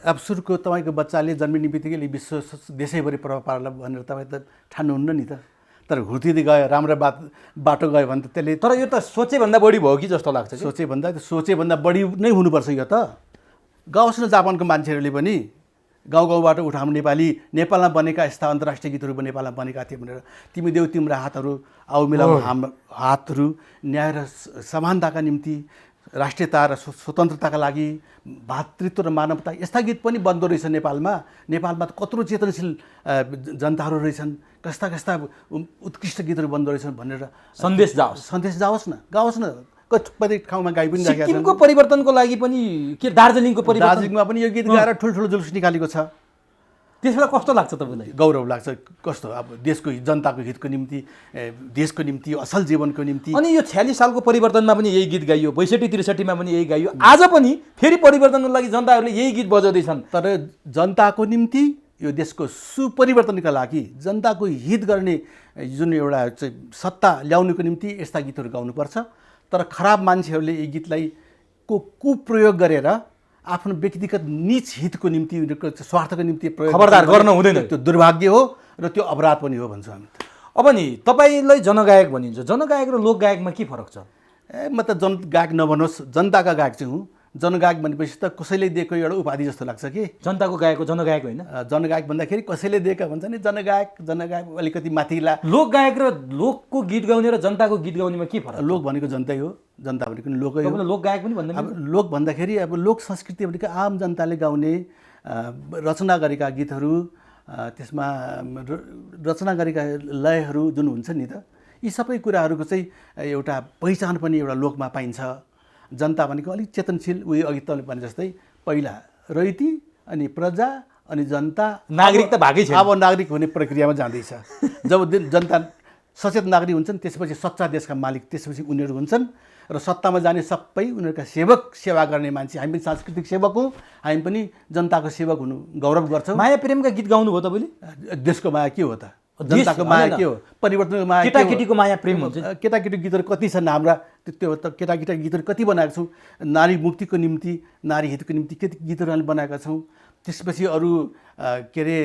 Speaker 1: अब सुरुको तपाईँको बच्चाले जन्मिने बित्तिकै विश्व देशैभरि प्रभाव पार्ला भनेर तपाईँ त ठान्नुहुन्न नि त। तर हुर्किँदै गयो, राम्रो बाटो गयो भने त त्यसले।
Speaker 2: तर यो त सोचेभन्दा बढी भयो कि जस्तो लाग्छ।
Speaker 1: सोचेभन्दा बढी नै हुनुपर्छ यो त। गाउँस् न जापानको मान्छेहरूले पनि गाउँ गाउँबाट उठ, हाम्रो नेपालमा बनेका यस्ता अन्तर्राष्ट्रिय गीतहरू नेपालमा बनेका थिए भनेर। तिमी देऊ तिम्रो हातहरू, आऊ मिलाऊ हाम्रो हातहरू, न्याय र समानताका निम्ति, राष्ट्रियता र स्वतन्त्रताका लागि, भातृत्व र मानवता, यस्ता गीत पनि बन्दो रहेछ नेपालमा। नेपालमा त कत्रो चेतनशील जनताहरू रहेछन्, कस्ता उत्कृष्ट गीतहरू बन्दो रहेछन् भनेर
Speaker 2: सन्देश
Speaker 1: जाओस् न, गाओस् न। कति ठाउँमा गाई पनि राखेका छन्।
Speaker 2: सिक्किमको परिवर्तनको लागि पनि के दार्जिलिङमा
Speaker 1: पनि यो गीत गाएर ठुल्ठुलो जुलुस निकालेको छ।
Speaker 2: त्यसमा कस्तो लाग्छ तपाईँलाई?
Speaker 1: गौरव लाग्छ। कस्तो अब देशको जनताको हितको निम्ति, देशको निम्ति, असल जीवनको निम्ति।
Speaker 2: अनि यो 46 सालको परिवर्तनमा पनि यही गीत गाइयो, 62-63 पनि यही गाइयो, आज पनि फेरि परिवर्तनको लागि जनताहरूले यही गीत बजाउँदैछन्।
Speaker 1: तर जनताको निम्ति, यो देशको सुपरिवर्तनका लागि, जनताको हित गर्ने जुन एउटा चाहिँ सत्ता ल्याउनुको निम्ति यस्ता गीतहरू गाउनुपर्छ। तर खराब मान्छेहरूले यी गीतलाई कुप्रयोग गरेर आफ्नो व्यक्तिगत निज हितको निम्ति, स्वार्थको निम्ति प्रयोग
Speaker 2: खबरदार गर्न हुँदैन।
Speaker 1: त्यो दुर्भाग्य हो र त्यो अपराध पनि हो भन्छौँ हामी।
Speaker 2: अब नि तपाईँलाई जनगायक भनिन्छ, जनगायक र लोकगायकमा के फरक छ?
Speaker 1: म त जनगायक नभनोस्, जनताका गायक चाहिँ हुँ। जनगायक भनेपछि त कसैले दिएको एउटा उपाधि जस्तो लाग्छ कि।
Speaker 2: जनताको गायक जनगायक होइन।
Speaker 1: जनगायक भन्दाखेरि कसैले दिएको भन्छ नि जनगायक अलिकति माथिला।
Speaker 2: लोकगायक र लोकको गीत गाउने र जनताको गीत गाउनेमा के फरक?
Speaker 1: लोक भनेको जनतै हो, जनता भनेको लोकै हो।
Speaker 2: लोकगायक पनि भन्दा
Speaker 1: अब लोक भन्दाखेरि अब लोक संस्कृति भनेको आम जनताले गाउने रचना गरेका गीतहरू, त्यसमा रचना गरेका लयहरू जुन हुन्छ नि त, यी सबै कुराहरूको चाहिँ एउटा पहिचान पनि एउटा लोकमा पाइन्छ। जनता भनेको अलिक चेतनशील, उयो अघि तले भने जस्तै पहिला रैती, अनि प्रजा, अनि जनता,
Speaker 2: नागरिक त भागै छ।
Speaker 1: अब नागरिक हुने प्रक्रियामा जाँदैछ। जब जनता सचेत नागरिक हुन्छन् त्यसपछि सच्चा देशका मालिक त्यसपछि उनीहरू हुन्छन् र सत्तामा जाने सबै उनीहरूका सेवा गर्ने मान्छे। हामी पनि सांस्कृतिक सेवक हौँ, हामी पनि जनताको सेवक हुनु गौरव गर्छौँ।
Speaker 2: माया प्रेमका गीत गाउनु भयो तपाईँले?
Speaker 1: देशको माया के हो त? जनताको माया के हो? परिवर्तनको माया,
Speaker 2: केटाकेटीको माया प्रेम हुन्छ।
Speaker 1: केटाकेटी गीतहरू कति छन् हाम्रा, त्यो त केटाकेटी गीतहरू कति बनाएको छौँ। नारी मुक्तिको निम्ति, नारी हितको निम्ति कति गीतहरू हामीले बनाएका छौँ। त्यसपछि अरू के अरे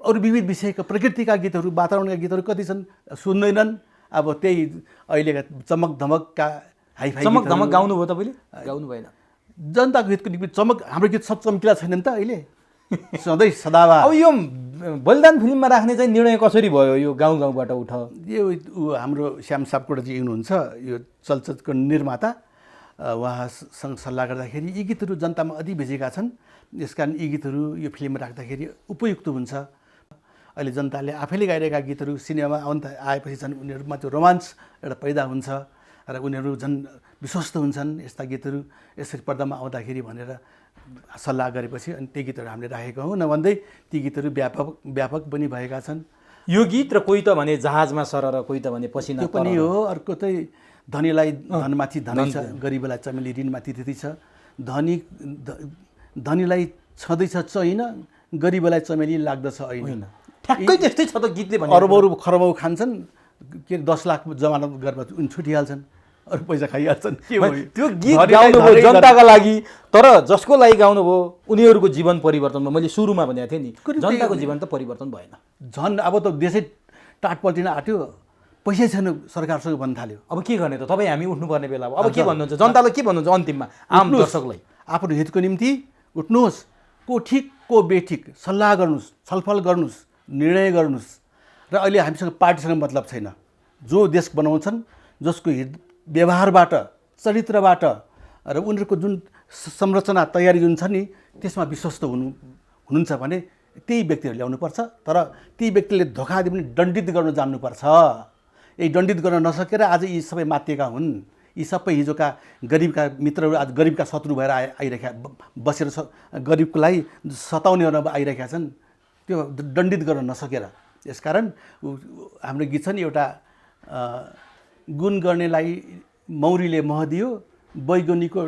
Speaker 1: अरू विविध विषयका प्रकृतिका गीतहरू, वातावरणका गीतहरू कति छन्, सुन्दैनन्। अब त्यही अहिलेका चमक धमकका हाइफाई
Speaker 2: चमक धमक गाउनु भयो तपाईँले? गाउनु भएन।
Speaker 1: जनताको हितको निम्ति चमक, हाम्रो गीत सब चम्किला छैनन् त अहिले। सधैँ सदाबहार।
Speaker 2: अब यो बलिदान फिल्ममा राख्ने चाहिँ निर्णय कसरी भयो यो गाउँ गाउँबाट उठ?
Speaker 1: यो हाम्रो श्याम सापकोटाजी हुनुहुन्छ यो चलचित्रको निर्माता, उहाँसँग सल्लाह गर्दाखेरि यी गीतहरू जनतामा अति भिजेका छन्, यसकारण यी गीतहरू यो फिल्ममा राख्दाखेरि उपयुक्त हुन्छ। अहिले जनताले आफैले गाइरहेका गीतहरू सिनेमा आएपछि झन् उनीहरूमा त्यो रोमान्च एउटा पैदा हुन्छ र उनीहरू झन् विश्वस्त हुन्छन् यस्ता गीतहरू यसरी पर्दामा आउँदाखेरि भनेर सल्लाह गरेपछि अनि ती गीतहरू हामीले राखेका हौँ। नभन्दै ती गीतहरू व्यापक पनि भएका छन्।
Speaker 2: यो गीत र कोही त भने जहाजमा सरर, कोही त भने पसिना
Speaker 1: त्यो पनि हो। अर्को चाहिँ धनीलाई धनमाथि धनी छ, गरिबलाई चमेली ऋणमाथि ऋणी छ। धनीलाई छँदैछ चैन, गरिबलाई चमेली लाग्दछ ऐन।
Speaker 2: ठ्याक्कै त्यस्तै छ त गीतले भने।
Speaker 1: अरबौँ खरबौँ खान्छन्, के 10 लाख जमानत गरेर उनी छुटिहाल्छन्, अरू पैसा खाइहाल्छन्। के भयो
Speaker 2: त्यो गीत गाउनुभयो जनताका लागि, तर जसको लागि गाउनुभयो उनीहरूको जीवन परिवर्तन भयो। मैले सुरुमा भनेको थिएँ नि, जनताको जीवन त परिवर्तन भएन।
Speaker 1: झन् अब त देशै टाट पल्टिन आँट्यो, पैसै छैन सरकारसँग भन्न थाल्यो।
Speaker 2: अब के गर्ने त? तपाईँ हामी उठ्नुपर्ने बेला अब के भन्नुहुन्छ? जनतालाई के भन्नुहुन्छ अन्तिममा आम दर्शकलाई?
Speaker 1: आफ्नो हितको निम्ति उठ्नुहोस्, को ठिक को बेठिक सल्लाह गर्नुहोस्, छलफल गर्नुहोस्, निर्णय गर्नुहोस्। र अहिले हामीसँग पार्टीसँग मतलब छैन। जो देश बनाउँछन्, जसको हित व्यवहारबाट, चरित्रबाट र उनीहरूको जुन संरचना तयारी जुन छ नि त्यसमा विश्वस्त हुनुहुन्छ भने त्यही व्यक्तिहरू ल्याउनुपर्छ। तर ती व्यक्तिले धोका दिए पनि दण्डित गर्न जान्नुपर्छ। यही दण्डित गर्न नसकेर आज यी सबै मातिएका हुन्। यी सबै हिजोका गरिबका मित्रहरू आज गरिबका शत्रु भएर आइरहेका, बसेर गरिबकोलाई सताउने आइरहेका छन्, त्यो दण्डित गर्न नसकेर। यसकारण हाम्रो गीत छ नि एउटा, गुण गर्नेलाई मौरीले मह दियो, बैगुनीको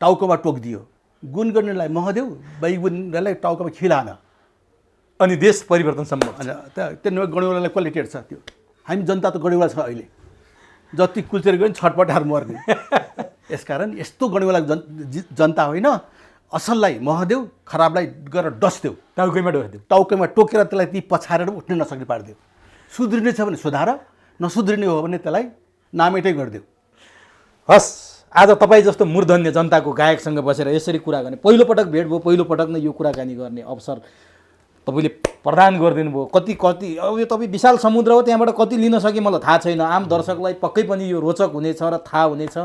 Speaker 1: टाउकोमा टोकिदियो। गुण गर्नेलाई मह देऊ, बैगुनीलाई टाउकोमा खिलान,
Speaker 2: अनि देश परिवर्तन सम्भव।
Speaker 1: त्यो गणेवालालाई कसले टेर्छ? त्यो हामी जनता त गणेवाला छ अहिले, जति कुल्चेर गयो नि छटपटाएर मर्ने। यसकारण यस्तो गणेवाला जनता होइन। असललाई मह देऊ, खराबलाई गरेर डस्देऊ, टाउकैमा टोकेर त्यसलाई ती पछारेर उठ्न नसक्ने पारिदेऊ। सुध्रिने छ भने सुधार, नसुध्रिने हो भने त्यसलाई नामेटै गरिदेऊ।
Speaker 2: हस्, आज तपाईँ जस्तो मूर्धन्य जनताको गायकसँग बसेर यसरी कुरा गर्ने पहिलोपटक भेट भयो, पहिलोपटक नै यो कुराकानी गर्ने अवसर तपाईँले प्रदान गरिदिनु भयो। कति अब यो तपाईँ विशाल समुद्र हो, त्यहाँबाट कति लिन सके मलाई थाहा छैन। आम दर्शकलाई पक्कै पनि यो रोचक हुनेछ र थाहा हुनेछ।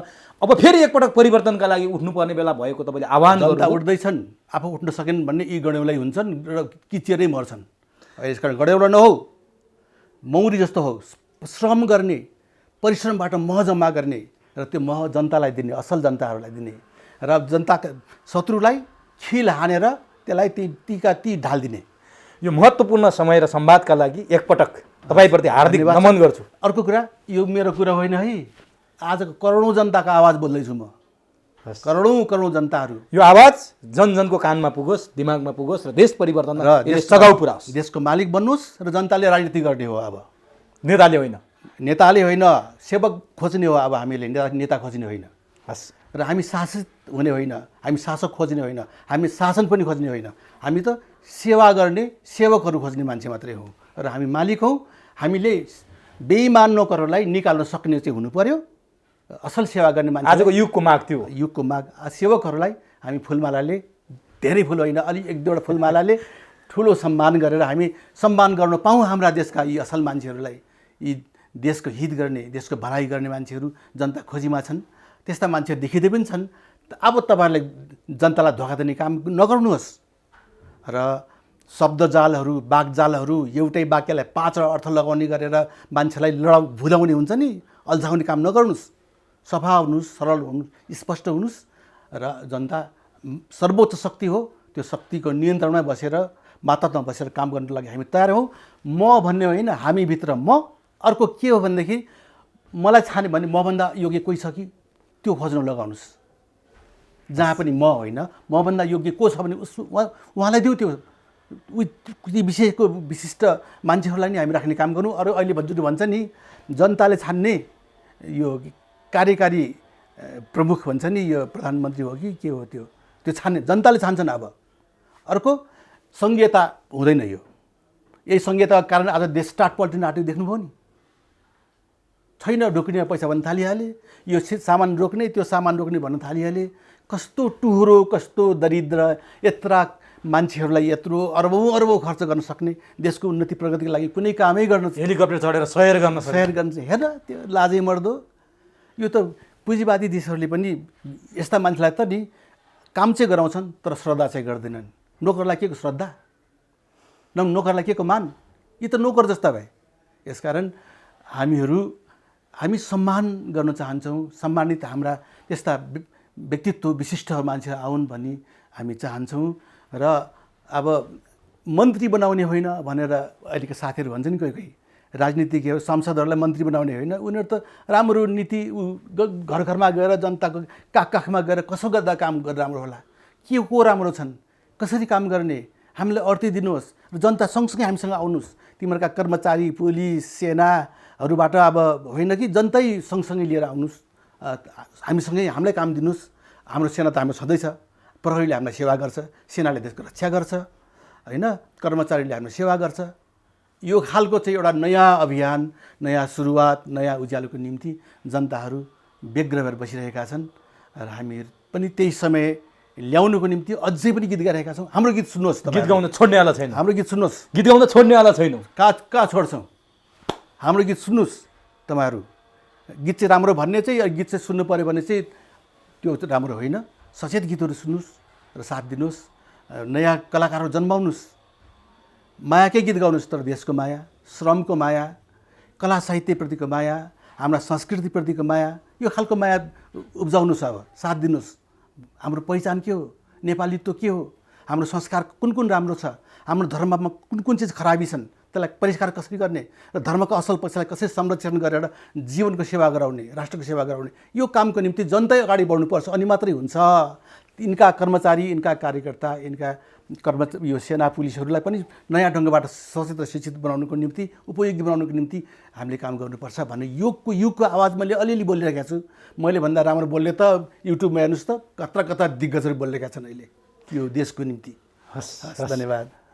Speaker 2: अब फेरि एकपटक परिवर्तनका लागि उठ्नुपर्ने बेला भएको तपाईँले आह्वान
Speaker 1: गर्दा उठ्दैछन्, आफू उठ्न सकेन भन्ने यी गणेउलाई हुन्छन् र किचेरै मर्छन्। यसकारण गणेउला नहो, मौरी जस्तो हो, श्रम गर्ने, परिश्रमबाट मह जम्मा गर्ने र त्यो मह जनतालाई दिने, असल जनताहरूलाई दिने र जनताका शत्रुलाई खिल हानेर त्यसलाई ती ढालिदिने।
Speaker 2: यो महत्त्वपूर्ण समय र संवादका लागि एकपटक तपाईँप्रति हार्दिक नमन गर्छु।
Speaker 1: अर्को कुरा, यो मेरो कुरा होइन है, आजको करोडौँ जनताको आवाज बोल्दैछु म। करोडौँ जनताहरू,
Speaker 2: यो आवाज जनजनको कानमा पुगोस्, दिमागमा पुगोस् र देश परिवर्तन र सघाउ पुऱ्याओस्।
Speaker 1: देशको मालिक बन्नुहोस् र जनताले राजनीति गर्ने हो। अब
Speaker 2: नेताले होइन, सेवक खोज्ने हो। अब हामीले नेता खोज्ने होइन। हस्,
Speaker 1: र हामी शासित हुने होइन, हामी शासक खोज्ने होइन, हामी शासन पनि खोज्ने होइन। हामी त सेवा गर्ने सेवकहरू खोज्ने मान्छे मात्रै हौँ र हामी मालिक हौँ। हामीले बेइमान नोकरहरूलाई निकाल्न सक्ने चाहिँ हुनु पर्यो, असल सेवा गर्ने मान्छे।
Speaker 2: आजको युगको माग त्यो,
Speaker 1: युगको माग। सेवकहरूलाई हामी फुलमालाले, धेरै फुल होइन, अलि 1-2 फुलमालाले ठुलो सम्मान गरेर हामी सम्मान गर्न पाऊँ। हाम्रा देशका यी असल मान्छेहरूलाई, यी देशको हित गर्ने, देशको भलाइ गर्ने मान्छेहरू जनता खोजीमा छन्। त्यस्ता मान्छेहरू देखिँदै पनि छन्। अब तपाईँहरूले जनतालाई धोका दिने काम नगर्नुहोस् र शब्दजालहरू, वाकजालहरू, एउटै वाक्यलाई 5 अर्थ लगाउने गरेर मान्छेलाई भुलाउने हुन्छ नि, अल्झाउने काम नगर्नुहोस्। सफा हुनुहोस्, सरल हुनुहोस्, स्पष्ट हुनुहोस् र जनता सर्वोच्च शक्ति हो, त्यो शक्तिको नियन्त्रणमा बसेर, मातहतमा बसेर काम गर्नको लागि हामी तयार हौँ। म भन्ने होइन, हामीभित्र म। अर्को के हो भनेदेखि मलाई छाने भने मभन्दा योग्य कोही छ कि त्यो खोज्न लगाउनुहोस्। जहाँ पनि म होइन, मभन्दा योग्य को छ भने उहाँलाई देऊ। त्यो विशिष्ट मान्छेहरूलाई नि हामी राख्ने काम गरौँ। अरू अहिले जुन भन्छ नि जनताले छान्ने यो कार्यकारी प्रमुख भन्छ नि, यो प्रधानमन्त्री हो कि के हो, त्यो छान्ने जनताले छान्छन्। अब अर्को सङ्घीयता हुँदैन। यही सङ्घीयताको कारण आज देश टाट पल्टिन आँट्यो, देख्नुभयो नि। छैन रोक्ने पैसा भन्न थालिहाले, यो सामान रोक्ने, त्यो सामान रोक्ने भन्न थालिहाले। कस्तो टुहुरो, कस्तो दरिद्र, यत्रा मान्छेहरूलाई यत्रो अरबौँ खर्च गर्न सक्ने, देशको उन्नति प्रगतिको लागि कुनै कामै गर्न
Speaker 2: हेलिकप्टर चढेर सहर गर्न सक्छ।
Speaker 1: सहर गर्न चाहिँ हेर त्यो लाजै मर्दो। यो त पुँजीवादी देशहरूले पनि यस्ता मान्छेलाई त नि काम चाहिँ गराउँछन् तर श्रद्धा चाहिँ गर्दैनन्। नोकरलाई के को श्रद्धा, नोकरलाई के को मान, यी त नोकर जस्ता भए। यसकारण हामी सम्मान गर्न चाहन्छौँ, सम्मानित हाम्रा त्यस्ता व्यक्तित्व विशिष्ट मान्छे आउन् भन्ने हामी चाहन्छौँ। र अब मन्त्री बनाउने होइन भनेर अहिलेका साथीहरू भन्छन् कोही राजनीतिज्ञहरू सांसदहरूलाई मन्त्री बनाउने होइन, उनीहरू त राम्रो नीति घर घरमा गएर जनताको काखमा गएर कसो गर्दा काम गरेर राम्रो होला, के को राम्रो छन्, कसरी काम गर्ने, हामीलाई अर्थी दिनुहोस् र जनता सँगसँगै हामीसँग आउनुहोस्। तिमीहरूका कर्मचारी पुलिस सेनाहरूबाट अब होइन कि जनतै सँगसँगै लिएर आउनुहोस्, हामीसँगै हामीलाई काम दिनुहोस्। हाम्रो सेना त हाम्रो छँदैछ, प्रहरीले हामीलाई सेवा गर्छ, सेनाले देशको रक्षा गर्छ होइन, कर्मचारीले हाम्रो सेवा गर्छ। यो खालको चाहिँ एउटा नयाँ अभियान, नयाँ सुरुवात, नयाँ उज्यालोको निम्ति जनताहरू व्यग्र भएर बसिरहेका छन् र हामी पनि त्यही समय ल्याउनुको निम्ति अझै पनि गीत गाइरहेका छौँ। हाम्रो गीत सुन्नुहोस्,
Speaker 2: गीत गाउन छोड्नेवाला छैन,
Speaker 1: हाम्रो गीत सुन्नुहोस्,
Speaker 2: गीत गाउन छोड्नेवाला छैनौँ।
Speaker 1: कहाँ छोड्छौँ, हाम्रो गीत सुन्नुहोस्। तपाईँहरू गीत चाहिँ राम्रो भन्ने चाहिँ गीत चाहिँ सुन्नु पऱ्यो भने चाहिँ त्यो राम्रो होइन। सचेत गीतहरू सुन्नुहोस् र साथ दिनुहोस्, नयाँ कलाकारहरू जन्माउनुहोस्, मायाकै गीत गाउनुहोस्, तर देशको माया, श्रमको माया, कला साहित्यप्रतिको माया, हाम्रा संस्कृतिप्रतिको माया, यो खालको माया उब्जाउनुहोस्। अब साथ दिनुहोस्। हाम्रो पहिचान के हो, नेपालीत्व के हो, हाम्रो संस्कार कुन राम्रो छ, हाम्रो धर्ममा कुन चिज खराबी छन्, त्यसलाई परिष्कार कसरी गर्ने र धर्मको असल पक्षलाई कसरी संरक्षण गरेर जीवनको सेवा गराउने, राष्ट्रको सेवा गराउने, यो कामको निम्ति जनतै अगाडि बढ्नुपर्छ। अनि मात्रै हुन्छ। यिनका कर्मचारी, यिनका कार्यकर्ता, यिनका यो सेना पुलिसहरूलाई पनि नयाँ ढङ्गबाट सचेत र शिक्षित बनाउनुको निम्ति, उपयोगी बनाउनुको निम्ति हामीले काम गर्नुपर्छ भन्ने युगको आवाज मैले अलिअलि बोलिरहेको छु। मैले भन्दा राम्रो बोल्ने त युट्युबमा हेर्नुहोस् त, कता दिग्गजहरू बोलिरहेका छन् अहिले यो देशको निम्ति।
Speaker 2: हस्,
Speaker 1: धन्यवाद।